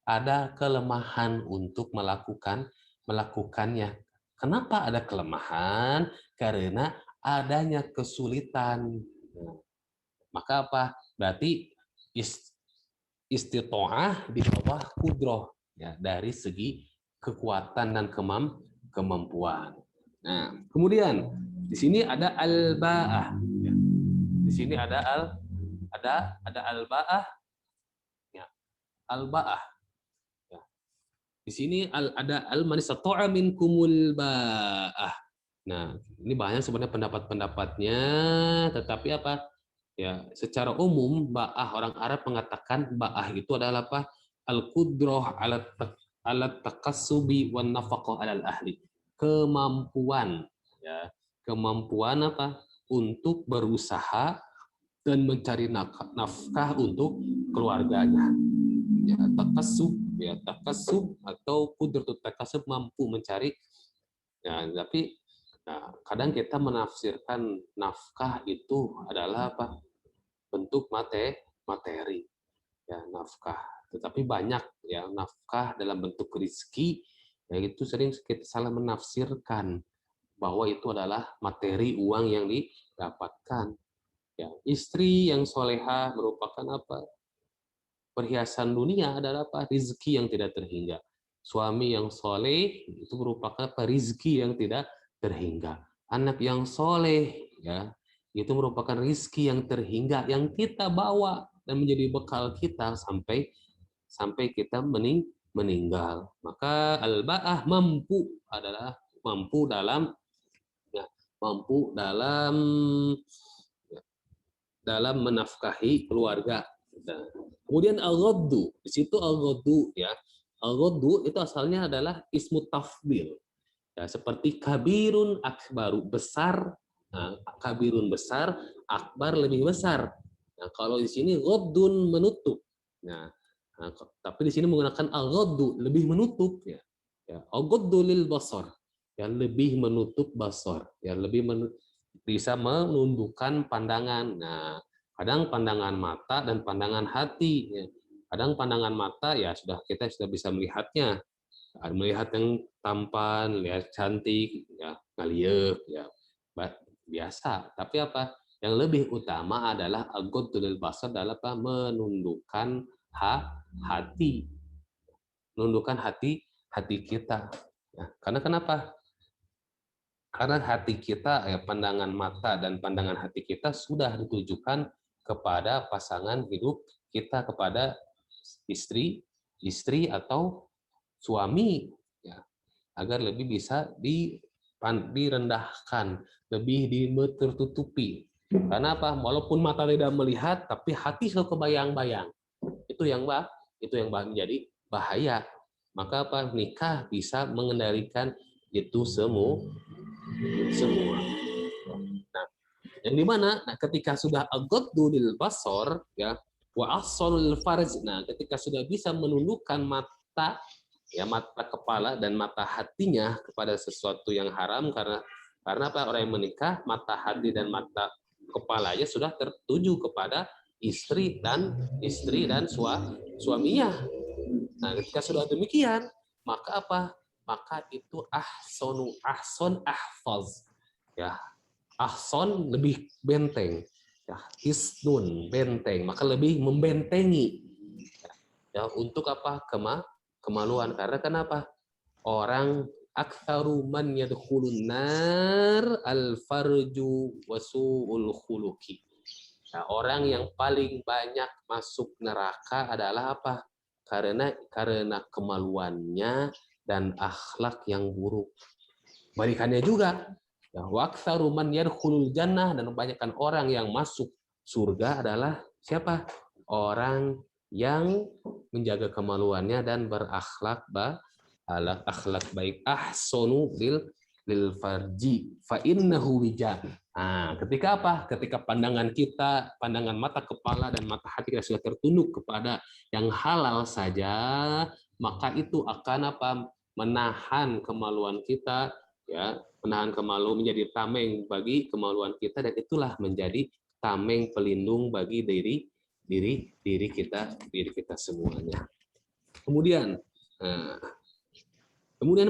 Ada kelemahan untuk melakukannya. Kenapa ada kelemahan? Karena adanya kesulitan. Nah, maka apa? Berarti istitoah di bawah kudroh ya, dari segi kekuatan dan kemampuan. Nah, kemudian di sini ada al-ba'ah. Ya. Di sini ada al-ba'ah. Ya. Al-ba'ah. Ya. Di sini ada al-man istata'a minkumul ba'ah. Nah, ini banyak sebenarnya pendapat-pendapatnya, tetapi apa? Ya, secara umum ba'ah orang Arab mengatakan ba'ah itu adalah apa? Al-qudrah ala takassubi wan nafaqah alal ahli. Kemampuan ya, kemampuan apa? Untuk berusaha dan mencari nafkah untuk keluarganya. Ya, takassub atau qudratul takassub mampu mencari. Ya, tapi nah, kadang kita menafsirkan nafkah itu adalah apa? Bentuk materi, ya nafkah. Tetapi banyak ya nafkah dalam bentuk rezeki, ya itu sering kita salah menafsirkan bahwa itu adalah materi uang yang didapatkan. Ya, istri yang soleha merupakan apa? Perhiasan dunia adalah apa? Rezeki yang tidak terhingga. Suami yang soleh itu merupakan apa? Rezeki yang tidak terhingga. Anak yang soleh ya itu merupakan rezeki yang terhingga yang kita bawa dan menjadi bekal kita sampai kita meninggal. Maka al-ba'ah adalah mampu dalam ya, mampu dalam dalam menafkahi keluarga. Nah, kemudian al-ghaddu, di situ al-ghaddu ya. Al-ghaddu itu asalnya adalah ismu tafdil. Ya, seperti kabirun akbaru, besar, nah, kabirun besar, akbar lebih besar. Nah, kalau di sini ghaddun menutup. Nah, tapi di sini menggunakan al-ghaddu, lebih menutup ya. Ya, al-ghaddu lil basar, yang lebih menutup basar, yang lebih bisa menundukkan pandangan. Nah, kadang pandangan mata dan pandangan hati. Ya. Kadang pandangan mata ya kita sudah bisa melihatnya, melihat yang tampan, lihat cantik, ya ngalieuh, ya biasa. Tapi apa? Yang lebih utama adalah aghdul basar adalah apa? Menundukkan hati, menundukkan hati kita. Ya, karena kenapa? Karena hati kita, ya, pandangan mata dan pandangan hati kita sudah ditujukan kepada pasangan hidup kita, kepada istri atau suami, ya, agar lebih bisa direndahkan, lebih tertutupi. Karena apa? Walaupun mata tidak melihat, tapi hati selalu kebayang-bayang. Itu yang menjadi bahaya. Maka apa? Nikah bisa mengendalikan itu semua. Nah, yang dimana? Nah, ketika sudah aghaddu lil basar, ya, wa ahsanul farj. Nah, ketika sudah bisa menundukkan mata, ya, mata kepala dan mata hatinya kepada sesuatu yang haram, karena apa? Orang yang menikah, mata hati dan mata kepalanya sudah tertuju kepada istri dan suaminya. Nah, ketika sudah demikian, maka apa? Maka itu ahson ahfaz. Ya, ahson lebih benteng. Ya, hisnun benteng, maka lebih membentengi. Ya, untuk apa? Kemaluan. Karena kenapa? Orang aktsaru man yadkhulun nar al-farju wasu'ul khuluqi. Nah, orang yang paling banyak masuk neraka adalah apa? Karena kemaluannya dan akhlak yang buruk. Balikannya juga, ya, wa aktsaru man yadkhulul jannah, dan kebanyakan orang yang masuk surga adalah siapa? Orang yang menjaga kemaluannya dan berakhlak akhlak baik. Ahsanu lil farji fa innahu wija. Nah, ketika apa? Ketika pandangan kita, pandangan mata kepala dan mata hati kita sudah tertunduk kepada yang halal saja, maka itu akan apa? Menahan kemaluan kita, ya, menahan kemaluan, menjadi tameng bagi kemaluan kita, dan itulah menjadi tameng pelindung bagi diri kita semuanya. Kemudian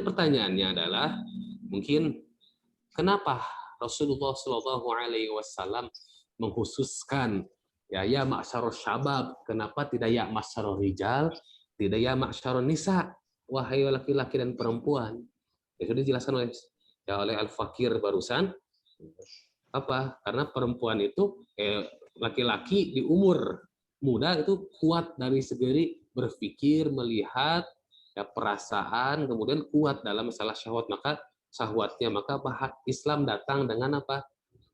pertanyaannya adalah, mungkin kenapa Rasulullah Shallallahu Alaihi Wasallam mengkhususkan ya ma'syarul syabab, kenapa tidak ya ma'syarul rijal, tidak ya ma'syarul nisa, wahai laki-laki dan perempuan? Ya sudah dijelaskan oleh Al-Fakir barusan. Apa? Karena perempuan itu laki-laki di umur muda itu kuat dari segi berpikir, melihat, ya, perasaan, kemudian kuat dalam masalah syahwat, maka Islam datang dengan apa?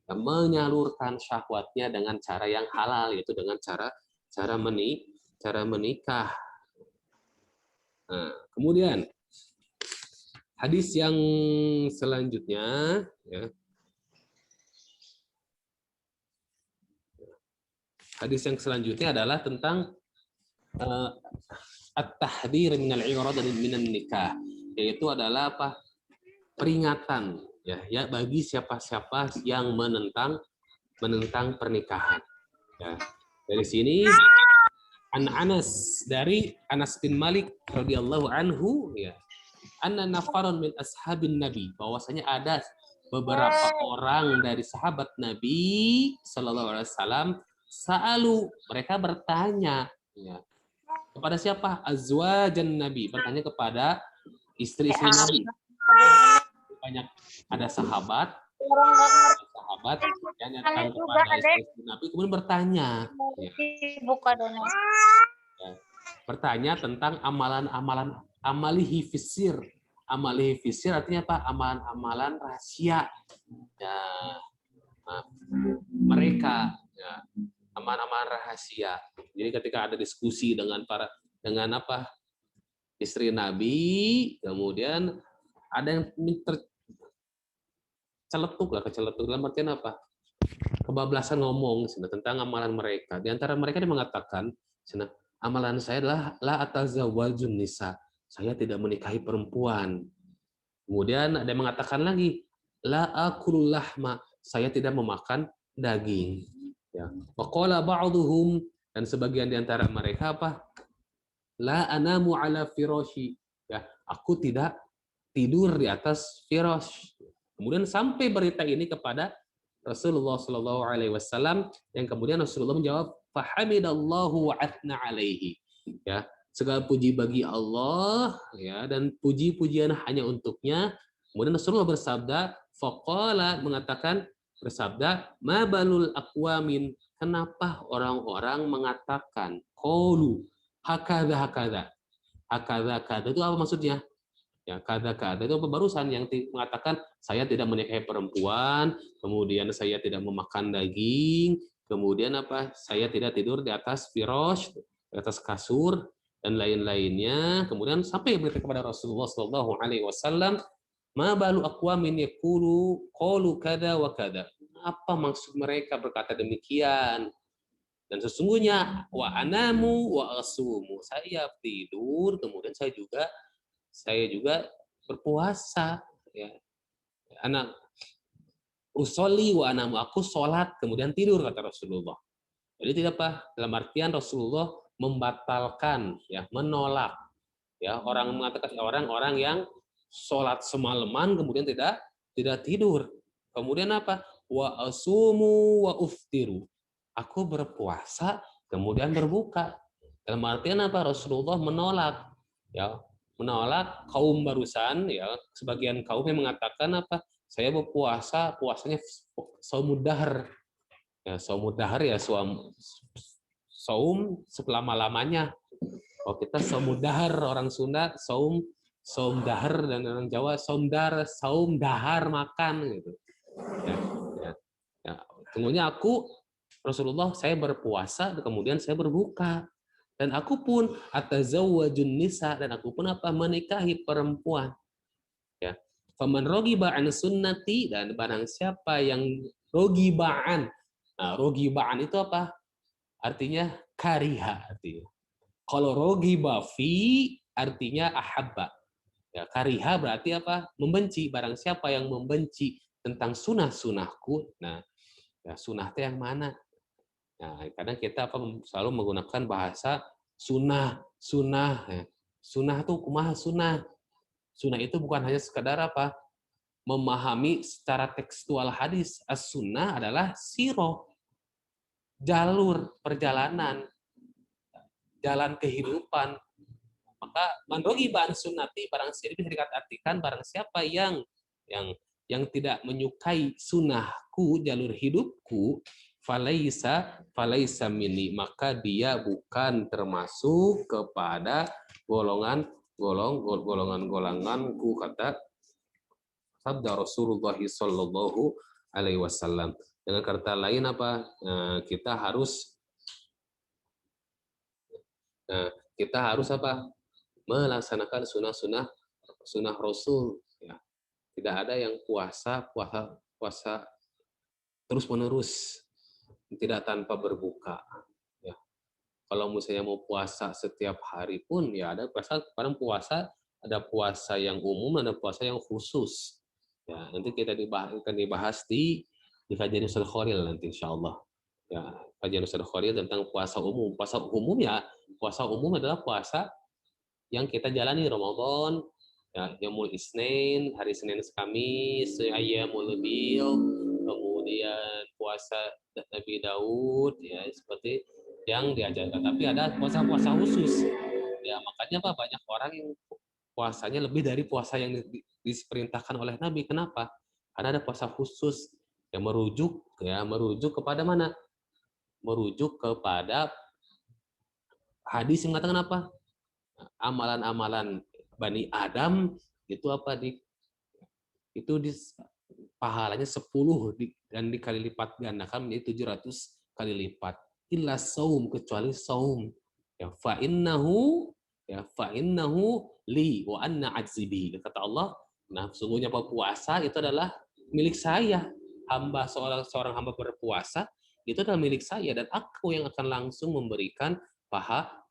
Ya, menyalurkan syahwatnya dengan cara yang halal, yaitu dengan cara menikah. Nah, kemudian hadis yang selanjutnya, ya. Hadis yang selanjutnya adalah tentang at-tahdhir minal i'rad dan minan nikah, yaitu adalah apa? Peringatan, ya bagi siapa-siapa yang menentang pernikahan. Ya. Dari sini dari Anas bin Malik radhiyallahu anhu, ya, anna nafaron min ashabin nabi, bahwasanya ada beberapa orang dari sahabat Nabi sallallahu alaihi wasallam, sa'alu, mereka bertanya, ya, kepada siapa? Azwajan Nabi, bertanya kepada istri-istri Nabi. Banyak ada sahabat yang datang kepada istri Nabi, kemudian bertanya, ya, bertanya tentang amalan-amalan amalihi fisir. Amalihi fisir artinya apa? Amalan-amalan rahasia. Ya, mereka, Ya, aman-aman rahasia. Jadi ketika ada diskusi dengan istri Nabi, kemudian ada yang keceletuk dalam artian apa? Kebablasan ngomong tentang amalan mereka. Di antara mereka yang mengatakan, amalan saya adalah la atazawwajun nisa. Saya tidak menikahi perempuan. Kemudian ada yang mengatakan lagi, la akul lahma. Saya tidak memakan daging. Ya. Wa qala ba'duhum, dan sebagian di antara mereka apa? La anamu ala firashi. Ya, aku tidak tidur di atas firash. Kemudian sampai berita ini kepada Rasulullah Shallallahu Alaihi Wasallam, yang kemudian Rasulullah menjawab, fahamidallahu wa athna alaihi. Ya, segala puji bagi Allah, ya, dan puji-pujian hanya untuknya. Kemudian Rasulullah bersabda, faqala, mengatakan, bersabda, ma balul aqwamin, kenapa orang-orang mengatakan qalu hakadha hakadha. Hakadha hakadha itu apa maksudnya? Ya, kada-kada itu barusan yang mengatakan saya tidak menikahi perempuan, kemudian saya tidak memakan daging, kemudian apa? Saya tidak tidur di atas firash, di atas kasur dan lain-lainnya. Kemudian sampai berita kepada Rasulullah Shallallahu Alaihi Wasallam, ma balu aqwamin yaqulu qalu kada wa kada. Apa maksud mereka berkata demikian? Dan sesungguhnya wa anamu wa asumu. Saya tidur, kemudian saya juga berpuasa, ya. Anak usolli wa anamu, aku sholat kemudian tidur, kata Rasulullah. Jadi tidak apa, dalam artian Rasulullah membatalkan, ya, menolak, ya, orang mengatakan orang-orang yang sholat semalaman kemudian tidak tidur. Kemudian apa? Wa asumu wa uftiru. Aku berpuasa kemudian berbuka. Dalam artian apa? Rasulullah menolak, ya, menolak kaum barusan, ya, sebagian kaum yang mengatakan apa? Saya berpuasa, puasanya saumud dahr. Ya, saumud dahr ya saum selama-lamanya. Kalau kita saumud dahr, orang Sunda saum dahr, dan orang Jawa saum dahar makan gitu. Ya, ya, ya. Tunggunya Rasulullah, saya berpuasa kemudian saya berbuka. Dan aku pun atazawwajun nisa, dan aku pun apa? Menikahi perempuan. Ya. Faman rogiba an sunnati, dan barang siapa yang rogibaan. Nah, rogibaan itu apa? Artinya kariha artinya. Kalau rogiba fi artinya ahabba. Ya, kariha berarti apa? Membenci. Barang siapa yang membenci tentang sunnah-sunnahku. Nah, ya, sunnah itu yang mana? Nah, kadang kita selalu menggunakan bahasa sunnah. Ya. Sunnah itu kumaha sunnah. Sunnah itu bukan hanya sekedar apa? Memahami secara tekstual hadis. As-sunnah adalah siroh, jalur perjalanan, jalan kehidupan. Maka mandrogi ban sunnati, barang siapa, bisa dikatakan barang siapa yang tidak menyukai sunnahku, jalur hidupku, falaisa minni, maka dia bukan termasuk kepada golonganku, kata sabda Rasulullah Shallallahu Alaihi Wasallam. Dengan kata lain apa? Kita harus apa? Melaksanakan sunnah Rasul. Ya. Tidak ada yang puasa terus menerus, tidak tanpa berbuka. Ya. Kalau misalnya mau puasa setiap hari pun, ya ada puasa, ada puasa yang umum, ada puasa yang khusus. Ya, nanti kita akan dibahas di kajian Ustaz Khalil nanti, insya Allah. Ya, kajian Ustaz Khalil tentang puasa umum. Puasa umum adalah puasa yang kita jalani Ramadan, ya, Yaumul Isnin, hari Senin Kamis, Ayyamul Bid, kemudian puasa Nabi Daud, ya, seperti yang diajarkan. Tapi ada puasa-puasa khusus. Ya, makanya Pak, banyak orang yang puasanya lebih dari puasa yang diperintahkan oleh Nabi. Kenapa? Karena ada puasa khusus yang merujuk kepada mana? Merujuk kepada hadis yang mengatakan apa? Amalan-amalan Bani Adam itu apa? Itu pahalanya 10 dan dikali lipat gandakan menjadi 700 kali lipat. Illa saum, kecuali saum. Ya, fa'innahu li wa anna ajzibi. Kata Allah, nah sungguhnya puasa itu adalah milik saya. Seorang hamba berpuasa itu adalah milik saya dan aku yang akan langsung memberikan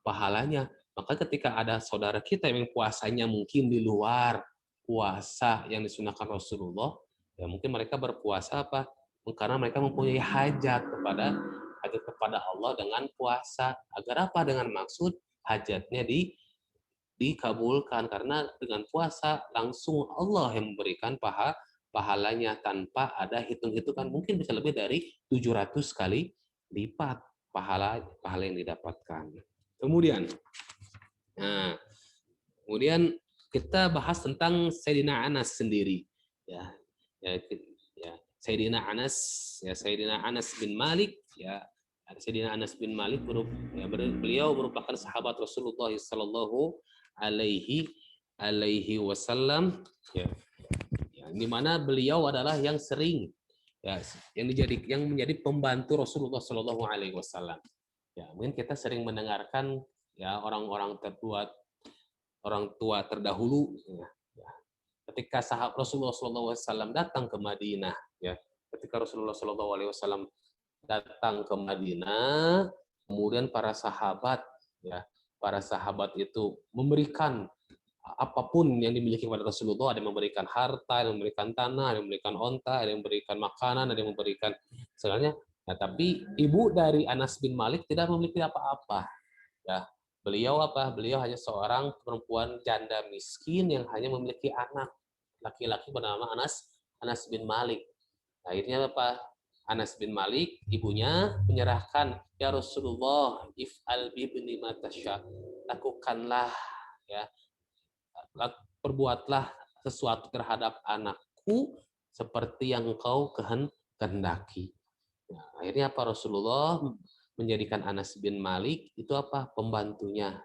pahalanya. Maka ketika ada saudara kita yang puasanya mungkin di luar puasa yang disunahkan Rasulullah, ya mungkin mereka berpuasa apa? Karena mereka mempunyai hajat kepada Allah dengan puasa. Agar apa? Dengan maksud hajatnya dikabulkan, karena dengan puasa langsung Allah yang memberikan pahalanya tanpa ada hitung-hitungan, mungkin bisa lebih dari 700 kali lipat pahala yang didapatkan. Kemudian kita bahas tentang Sayyidina Anas sendiri. Ya, Sayyidina Anas bin Malik. Ya, Sayyidina Anas bin Malik beliau merupakan sahabat Rasulullah Sallallahu Alaihi Wasallam. Di mana beliau adalah yang sering yang menjadi pembantu Rasulullah Sallallahu Alaihi Wasallam. Ya, mungkin kita sering mendengarkan ya orang-orang tua terdahulu. Ketika sahabat Rasulullah Sallallahu Alaihi Wasallam datang ke Madinah, ketika Rasulullah Sallallahu Alaihi Wasallam datang ke Madinah, kemudian para sahabat itu memberikan apapun yang dimiliki kepada Rasulullah. Ada yang memberikan harta, ada yang memberikan tanah, ada yang memberikan onta, ada yang memberikan makanan, ada yang memberikan segalanya. Nah, tapi ibu dari Anas bin Malik tidak memiliki apa-apa. Ya, beliau hanya seorang perempuan janda miskin yang hanya memiliki anak laki-laki bernama Anas bin Malik. Akhirnya Anas bin Malik, ibunya menyerahkan, ya Rasulullah, if'al bibni ma tasya, lakukanlah perbuatlah sesuatu terhadap anakku seperti yang engkau kehendaki. Nah, akhirnya Rasulullah menjadikan Anas bin Malik itu pembantunya,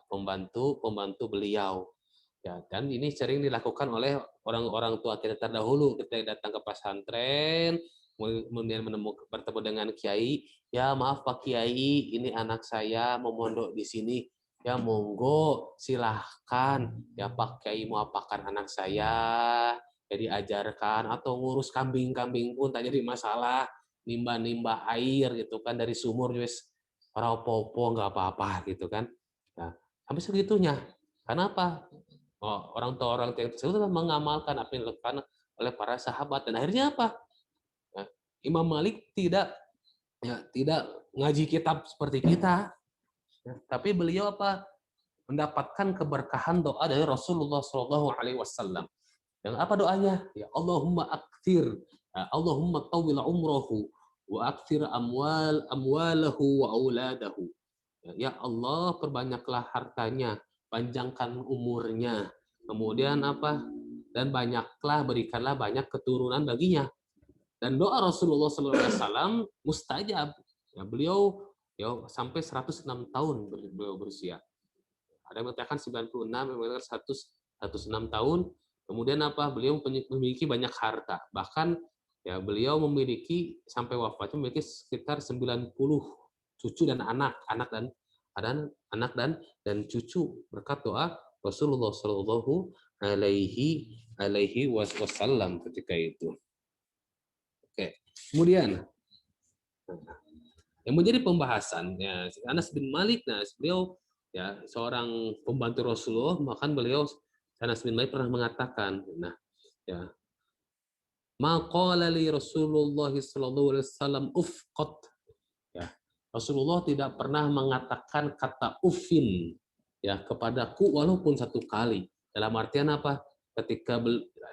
pembantu beliau. Ya, dan ini sering dilakukan oleh orang-orang tua kita terdahulu ketika datang ke pesantren, kemudian bertemu dengan kiai. Ya maaf Pak Kiai, ini anak saya mau mondok di sini. Ya monggo silahkan ya Pak Kiai mau apakan anak saya, ya diajarkan, atau ngurus kambing pun tak jadi masalah, nimba air gitu kan dari sumur wis ora apa-apa nggak apa-apa gitu kan. Nah, sampai segitunya. Kenapa? Orang tua yang tersebut mengamalkan apa yang dilakukan oleh para sahabat, dan akhirnya Imam Malik tidak ngaji kitab seperti kita. Tapi beliau mendapatkan keberkahan doa dari Rasulullah Shallallahu Alaihi Wasallam. Yang apa doanya? Ya Allahumma akthir, Allahumma tawil umrohu, wa akthir amwalahu wa auladahu. Ya Allah, perbanyaklah hartanya, panjangkan umurnya. Kemudian dan berikanlah banyak keturunan baginya. Dan doa Rasulullah Shallallahu Alaihi Wasallam mustajab. Ya, beliau sampai 106 tahun beliau berusia. Ada yang mengatakan 96, yang mengatakan 106 tahun. Kemudian beliau memiliki banyak harta. Bahkan beliau memiliki sampai wafatnya memiliki sekitar 90 cucu dan anak dan cucu berkat doa Rasulullah Shallallahu Alaihi Wasallam ketika itu. Oke. Kemudian yang menjadi pembahasan Anas bin Malik, beliau seorang pembantu Rasulullah, bahkan beliau Anas bin Malik pernah mengatakan, maqala li Rasulullah sallallahu alaihi wasallam ufqat. Rasulullah tidak pernah mengatakan kata ufin kepadaku walaupun satu kali. Dalam artian ketika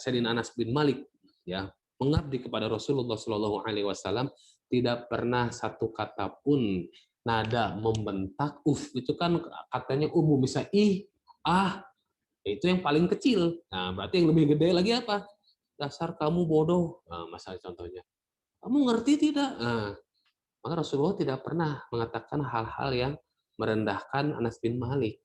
Sayyidina Anas bin Malik mengabdi kepada Rasulullah sallallahu alaihi wasallam, tidak pernah satu kata pun nada membentak. Itu kan katanya umum, bisa itu yang paling kecil. Nah, berarti yang lebih gede lagi dasar kamu bodoh. Nah, masalah contohnya. Kamu ngerti tidak? Nah, maka Rasulullah tidak pernah mengatakan hal-hal yang merendahkan Anas bin Malik.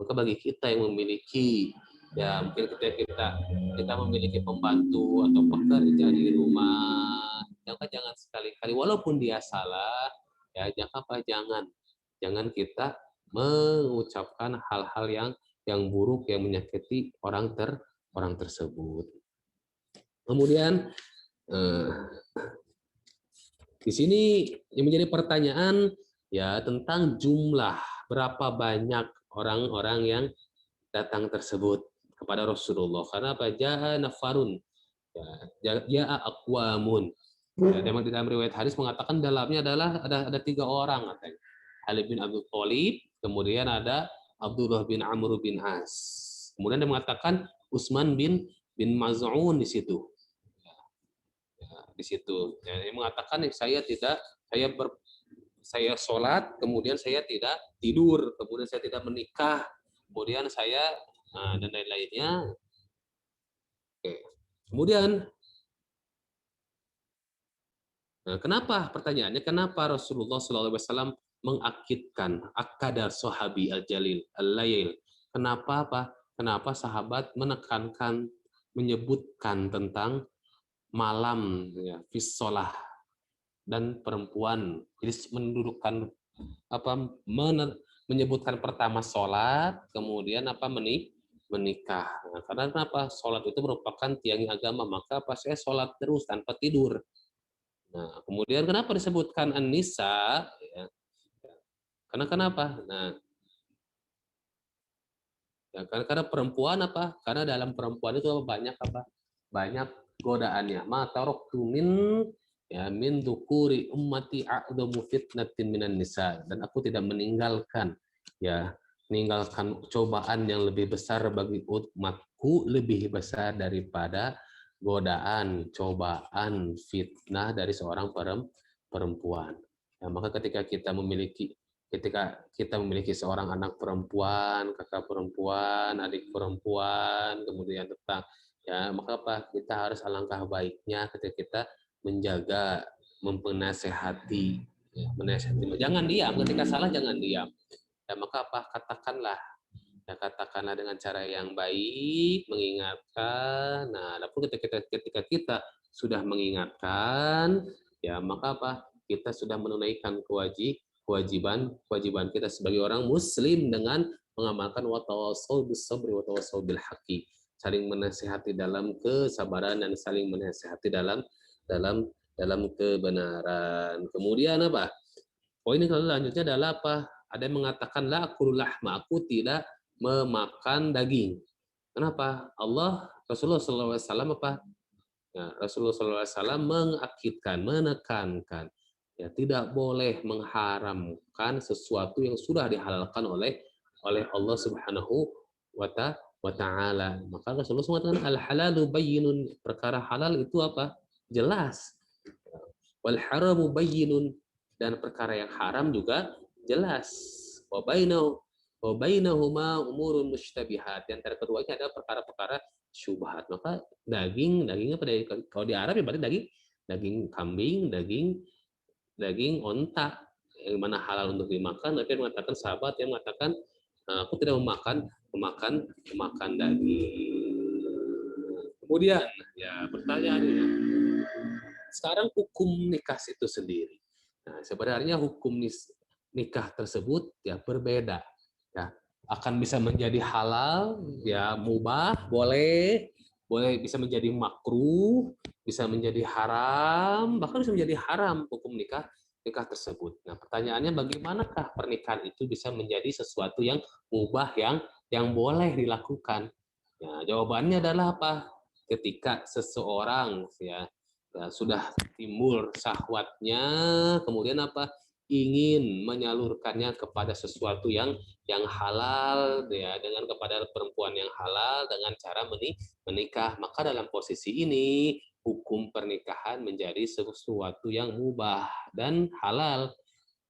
Maka bagi kita yang memiliki mungkin ketika kita memiliki pembantu atau pekerja di rumah, maka jangan sekali-kali walaupun dia salah, ya jangan kita mengucapkan hal-hal yang buruk yang menyakiti orang tersebut. Kemudian di sini yang menjadi pertanyaan ya tentang jumlah berapa banyak orang-orang yang datang tersebut kepada Rasulullah. Karena apa? Ja'a nafarun, ya, ja'a aqwamun. Ya, dalam riwayat hadis mengatakan dalamnya adalah ada 3 orang katanya. Ali bin Abi Thalib, kemudian ada Abdullah bin Amr bin As. Kemudian dia mengatakan Utsman bin Maz'un di situ. Di situ. Ya, dia mengatakan saya sholat, kemudian saya tidak tidur, kemudian saya tidak menikah, kemudian saya dan lain-lainnya. Oke. Kemudian kenapa pertanyaannya? Kenapa Rasulullah SAW mengakidkan akadar sahabi al-jalil al-layl? Kenapa apa? Kenapa sahabat menekankan menyebutkan tentang malam ya, fisolah dan perempuan. Jadi mendudukkan menyebutkan pertama sholat, kemudian menikah. Nah, karena kenapa? Sholat itu merupakan tiang agama, maka pas saya sholat terus tanpa tidur. Nah, kemudian kenapa disebutkan an-nisa? Ya, karena kenapa? Nah, ya, karena perempuan apa? Karena dalam perempuan itu banyak apa? Banyak godaannya. Ma taraktu min dzukuri ummati a'dhamu fitnatin minan nisa, dan aku tidak meninggalkan cobaan yang lebih besar bagi umatku, lebih besar daripada godaan, cobaan, fitnah dari seorang perempuan. Ya, maka ketika kita memiliki seorang anak perempuan, kakak perempuan, adik perempuan, kemudian tetap ya, maka apa? Kita harus alangkah baiknya ketika kita menjaga, menasehati, ya, menasehati. Jangan diam ketika salah, jangan diam. Ya, maka apa? Katakanlah dengan cara yang baik, mengingatkan. Nah, adapun ketika kita sudah mengingatkan, ya maka apa? Kita sudah menunaikan kewajiban kita sebagai orang muslim dengan mengamalkan wa tawassaw bis sabri wa tawassaw bil haqqi. Saling menasihati dalam kesabaran dan saling menasihati dalam kebenaran. Kemudian apa? Poin selanjutnya adalah apa? Ada yang mengatakan la aqulu lahma, aku tidak memakan daging. Kenapa? Rasulullah SAW apa? Ya, Rasulullah SAW mengakidkan, menekankan, ya tidak boleh mengharamkan sesuatu yang sudah dihalalkan oleh Allah Subhanahu wa Ta'ala. Maka Rasulullah mengatakan al halalu bayyinun, perkara halal itu apa? Jelas. Wal haramu bayyinun, dan perkara yang haram juga jelas. Wa bainahuma umurun mushtabihat. Di antara keduanya ada perkara-perkara syubhat. Maka dagingnya kalau di Arab ya berarti daging kambing, daging onta yang mana halal untuk dimakan. Tapi mengatakan sahabat yang mengatakan aku tidak memakan daging. Kemudian ya pertanyaannya, sekarang hukum nikah itu sendiri. Nah, sebenarnya hukum nikah tersebut ya berbeda. Ya, akan bisa menjadi halal, ya mubah, boleh bisa menjadi makruh, bisa menjadi haram, bahkan bisa menjadi haram hukum nikah tersebut. Nah, pertanyaannya bagaimanakah pernikahan itu bisa menjadi sesuatu yang mubah, yang boleh dilakukan? Nah, jawabannya adalah apa? Ketika seseorang sudah timbul syahwatnya, kemudian apa? Ingin menyalurkannya kepada sesuatu yang halal, ya, dengan kepada perempuan yang halal dengan cara menikah. Maka dalam posisi ini hukum pernikahan menjadi sesuatu yang mubah dan halal.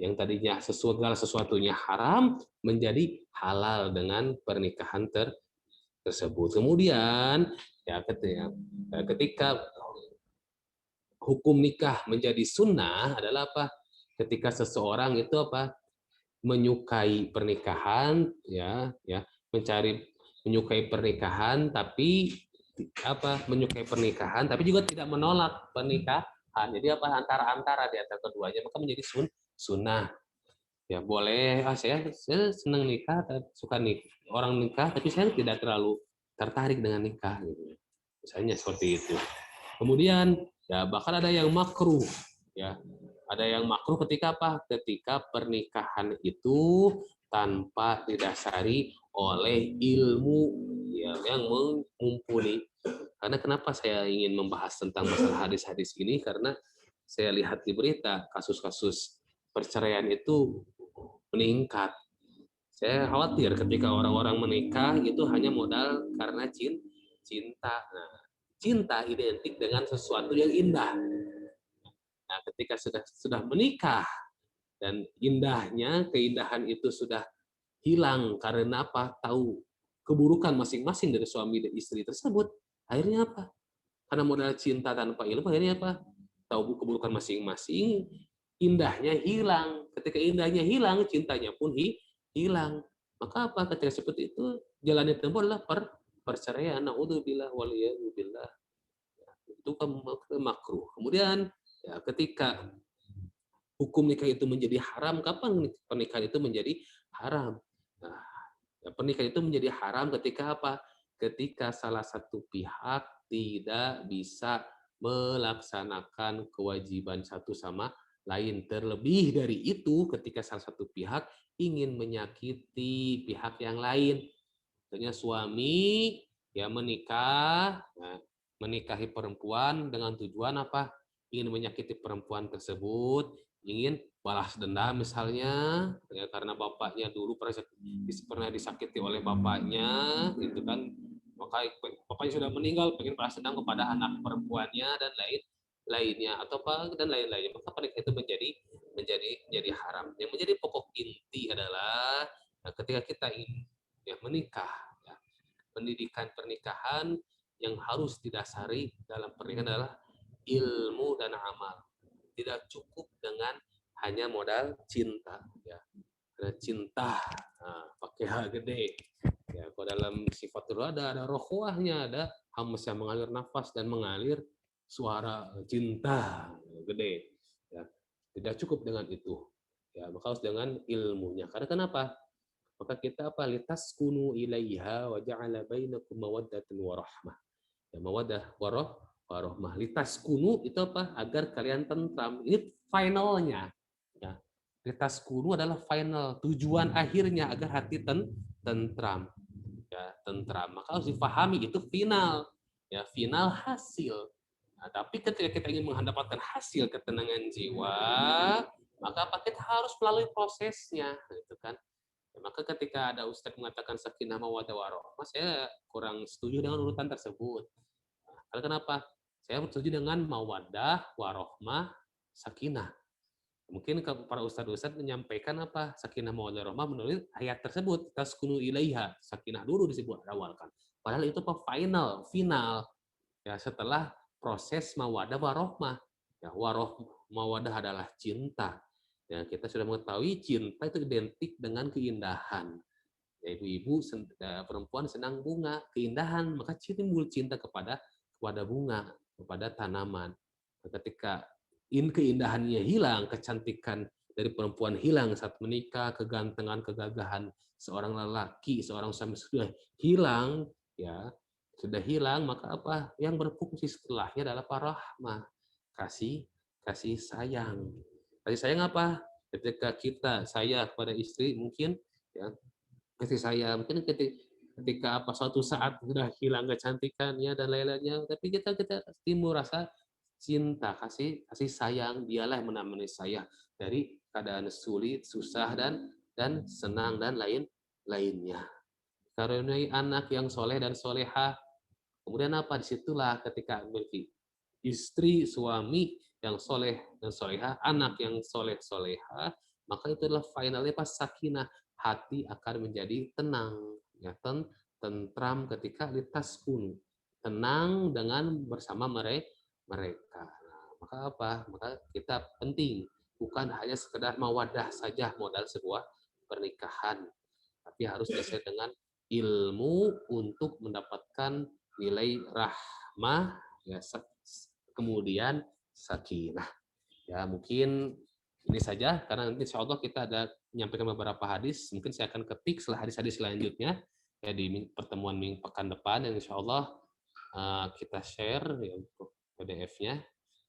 Yang tadinya segala sesuatunya haram menjadi halal dengan pernikahan tersebut. Kemudian ya ketika hukum nikah menjadi sunnah adalah apa? Ketika seseorang itu apa? Menyukai pernikahan, menyukai pernikahan, tapi menyukai pernikahan, tapi juga tidak menolak Jadi apa antara-antara di antara keduanya maka menjadi sunnah. Ya boleh, saya senang nikah, suka nih orang nikah, tapi saya tidak terlalu tertarik dengan nikah gitu. Misalnya seperti itu. Kemudian ya bahkan ada yang makruh ya. Ada yang makruh ketika apa? Ketika pernikahan itu tanpa didasari oleh ilmu ya, yang mumpuni. Karena kenapa saya ingin membahas tentang masalah hadis-hadis ini? Karena saya lihat di berita kasus-kasus perceraian itu meningkat. Saya khawatir ketika orang-orang menikah itu hanya modal karena cinta. Nah, cinta identik dengan sesuatu yang indah. Nah, ketika sudah menikah dan keindahan itu sudah hilang karena apa? Tahu keburukan masing-masing dari suami dan istri tersebut. Akhirnya apa? Karena modal cinta tanpa ilmu, akhirnya apa? Tahu keburukan masing-masing, indahnya hilang. Ketika indahnya hilang, cintanya pun hilang. Maka apa? Ketika seperti itu, jalannya tempuh adalah perceraian. Naudzubillah waliyadzubillah. Itu kan makruh. Kemudian ya, ketika hukum nikah itu menjadi haram, kapan pernikahan itu menjadi haram? Nah, ya, pernikahan itu menjadi haram ketika apa? Ketika salah satu pihak tidak bisa melaksanakan kewajiban satu sama lain. Terlebih dari itu, ketika salah satu pihak ingin menyakiti pihak yang lain. Contohnya suami ya menikah, ya, menikahi perempuan dengan tujuan apa? Ingin menyakiti perempuan tersebut, ingin balas dendam misalnya, ya, karena bapaknya dulu pernah disakiti oleh bapaknya, gitu kan? Maka bapaknya sudah meninggal, pengen balas dendam kepada anak perempuannya dan lainnya atau apa dan lain-lainnya. Maka pernikahan itu menjadi haram. Yang menjadi pokok inti adalah ketika kita ingin ya menikah, ya, pendidikan pernikahan yang harus didasari dalam pernikahan adalah ilmu dan amal. Tidak cukup dengan hanya modal cinta, ya. Karena cinta pakai H gede. Ya, kalau dalam sifat itu ada rohwahnya, ada hamas yang mengalir nafas dan mengalir suara cinta gede. Ya, tidak cukup dengan itu. Ya, maka harus dengan ilmunya. Karena kenapa? Maka kita apa? Litaskunu ilaiha wa ja'ala bainakum mawaddatan wa rahmah. Ya, mawaddah warahmah. Litaskunu itu apa? Agar kalian tentram. Ini finalnya. Ya. Litaskunu adalah final, tujuan akhirnya agar hati tentram. Ya, tentram. Maka harus difahami itu final. Ya, final hasil. Nah, tapi ketika kita ingin mendapatkan hasil ketenangan jiwa, maka apa? Kita harus melalui prosesnya, gitu kan? Ya, maka ketika ada ustadz mengatakan sakinah mawaddah warahmah, saya kurang setuju dengan urutan tersebut. Nah, karena kenapa? Saya setuju dengan mawaddah warahmah sakinah. Mungkin para ustadz-ustadz menyampaikan apa? Sakinah mawaddah warahmah menurut ayat tersebut. Taskunu ilaiha. Sakinah dulu disebut awal kan. Padahal itu apa? Final. Ya, setelah proses mawaddah warahmah. Ya, mawaddah adalah cinta. Ya, kita sudah mengetahui cinta itu identik dengan keindahan. Ya, ibu-ibu perempuan senang bunga, keindahan, maka timbul cinta kepada bunga, kepada tanaman. Ketika keindahannya hilang, kecantikan dari perempuan hilang saat menikah, kegantengan, kegagahan seorang lelaki, seorang suami sudah hilang, ya sudah hilang, maka apa yang berfungsi setelahnya adalah parahmah, kasih kasih sayang. Kasih sayang apa? Ketika saya kepada istri mungkin ya kasih sayang mungkin ketika apa suatu saat sudah hilang kecantikannya dan lain-lainnya, tapi kita timbul rasa cinta, kasih sayang, dialah yang menemani saya dari keadaan sulit, susah dan senang dan lainnya. Karuniai anak yang soleh dan soleha. Kemudian apa? Disitulah ketika memiliki istri, suami yang soleh dan soleha, anak yang soleh soleha, maka itu adalah finalnya pas sakinah, hati akan menjadi tenang, ya tentram ketika litas pun tenang dengan bersama mereka. Nah, maka apa? Maka kita penting bukan hanya sekedar mawadah saja modal sebuah pernikahan, tapi harus disertai dengan ilmu untuk mendapatkan nilai rahmah, ya, kemudian sakinah. Ya, mungkin ini saja karena nanti insya Allah kita ada menyampaikan beberapa hadis. Mungkin saya akan ketik setelah hadis-hadis selanjutnya ya di pertemuan pekan depan yang insya Allah kita share ya untuk PDF-nya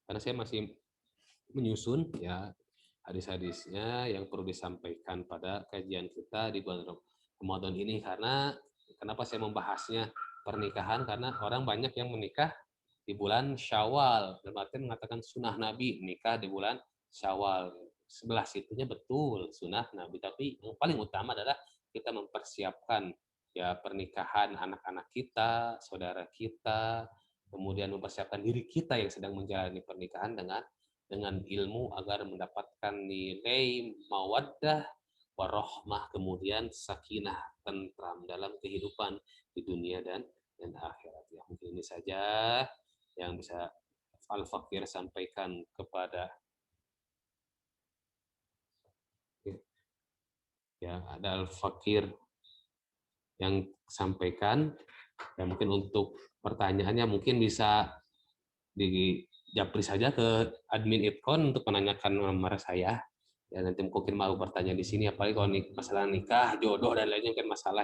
karena saya masih menyusun ya hadis-hadisnya yang perlu disampaikan pada kajian kita di bulan Ramadan ini. Karena kenapa saya membahasnya pernikahan, karena orang banyak yang menikah di bulan Syawal, dan artinya mengatakan sunnah Nabi nikah di bulan Syawal. Sebelah situnya betul sunnah Nabi, tapi yang paling utama adalah kita mempersiapkan ya pernikahan anak-anak kita, saudara kita, kemudian mempersiapkan diri kita yang sedang menjalani pernikahan dengan ilmu agar mendapatkan nilai mawaddah, warohmah, kemudian sakinah, tentram dalam kehidupan di dunia dan akhirat. Ya, mungkin ini saja yang bisa Al-Fakir sampaikan kepada ya ada Al-Fakir yang sampaikan. Ya mungkin untuk pertanyaannya mungkin bisa dijapri saja ke admin Itkon untuk menanyakan nomor saya. Ya nanti mungkin mau bertanya di sini, apalagi kalau masalah nikah, jodoh dan lainnya kan masalah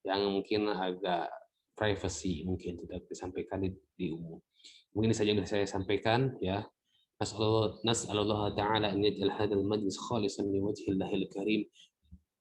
yang mungkin agak privacy, mungkin tidak disampaikan di umum. Mungkin ini saja yang bisa saya sampaikan ya. Nas'alullah ta'ala an yaj'al hadzal majlis khalisan liwajhillahil karim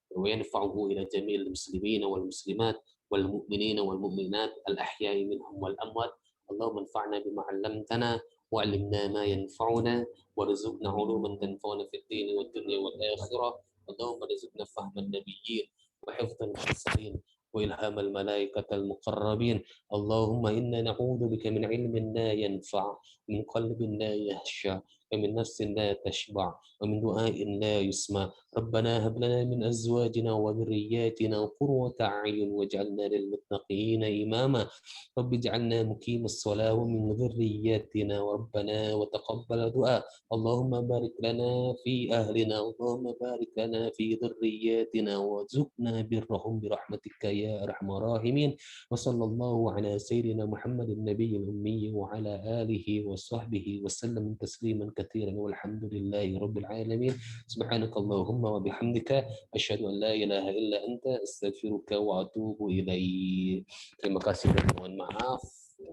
وينفعه إلى جميع المسلمين والمسلمات والمؤمنين والمؤمنات الأحياء منهم والأموات. اللهم انفعنا بما علمتنا وعلمنا ما ينفعنا وارزقنا علوما تنفعنا في الدين والدنيا والآخرة. اللهم ارزقنا فهم النبيين وحفظ المرسلين وإلهام الملائكة المقربين. اللهم إنا نعوذ بك من علم لا ينفع، من قلب لا يخشع، ومن نفس لا تشبع، ومن دعاء لا يسمع. ربنا هب لنا من أزواجنا وذرياتنا قرة أعين واجعلنا للمتقين إماما. رب اجعلنا مقيم الصلاة ومن ذرياتنا ربنا وتقبل دعاء. اللهم بارك لنا في أهلنا، اللهم بارك لنا في ذرياتنا وارزقنا برهم برحمتك يا أرحم الراحمين. وصلى الله على سيدنا محمد النبي الأمي وعلى آله وصحبه وسلم تسليما كثيرا والحمد لله رب العالمين. سبحانك اللهم وبحمدك أشهد أن لا إله إلا أنت أستغفرك وأتوب إليك. Terima kasih dan mohon maaf.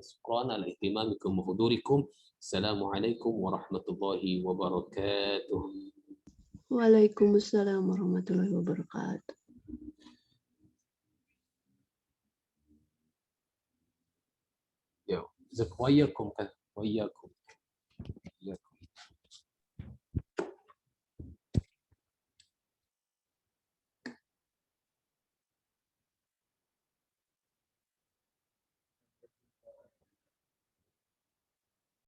Syukran ala ihtimamikum wa hudurikum. Assalamualaikum warahmatullahi wabarakatuh. Waalaikumsalam warahmatullahi wabarakatuh. Ya, jazakallahu khairan.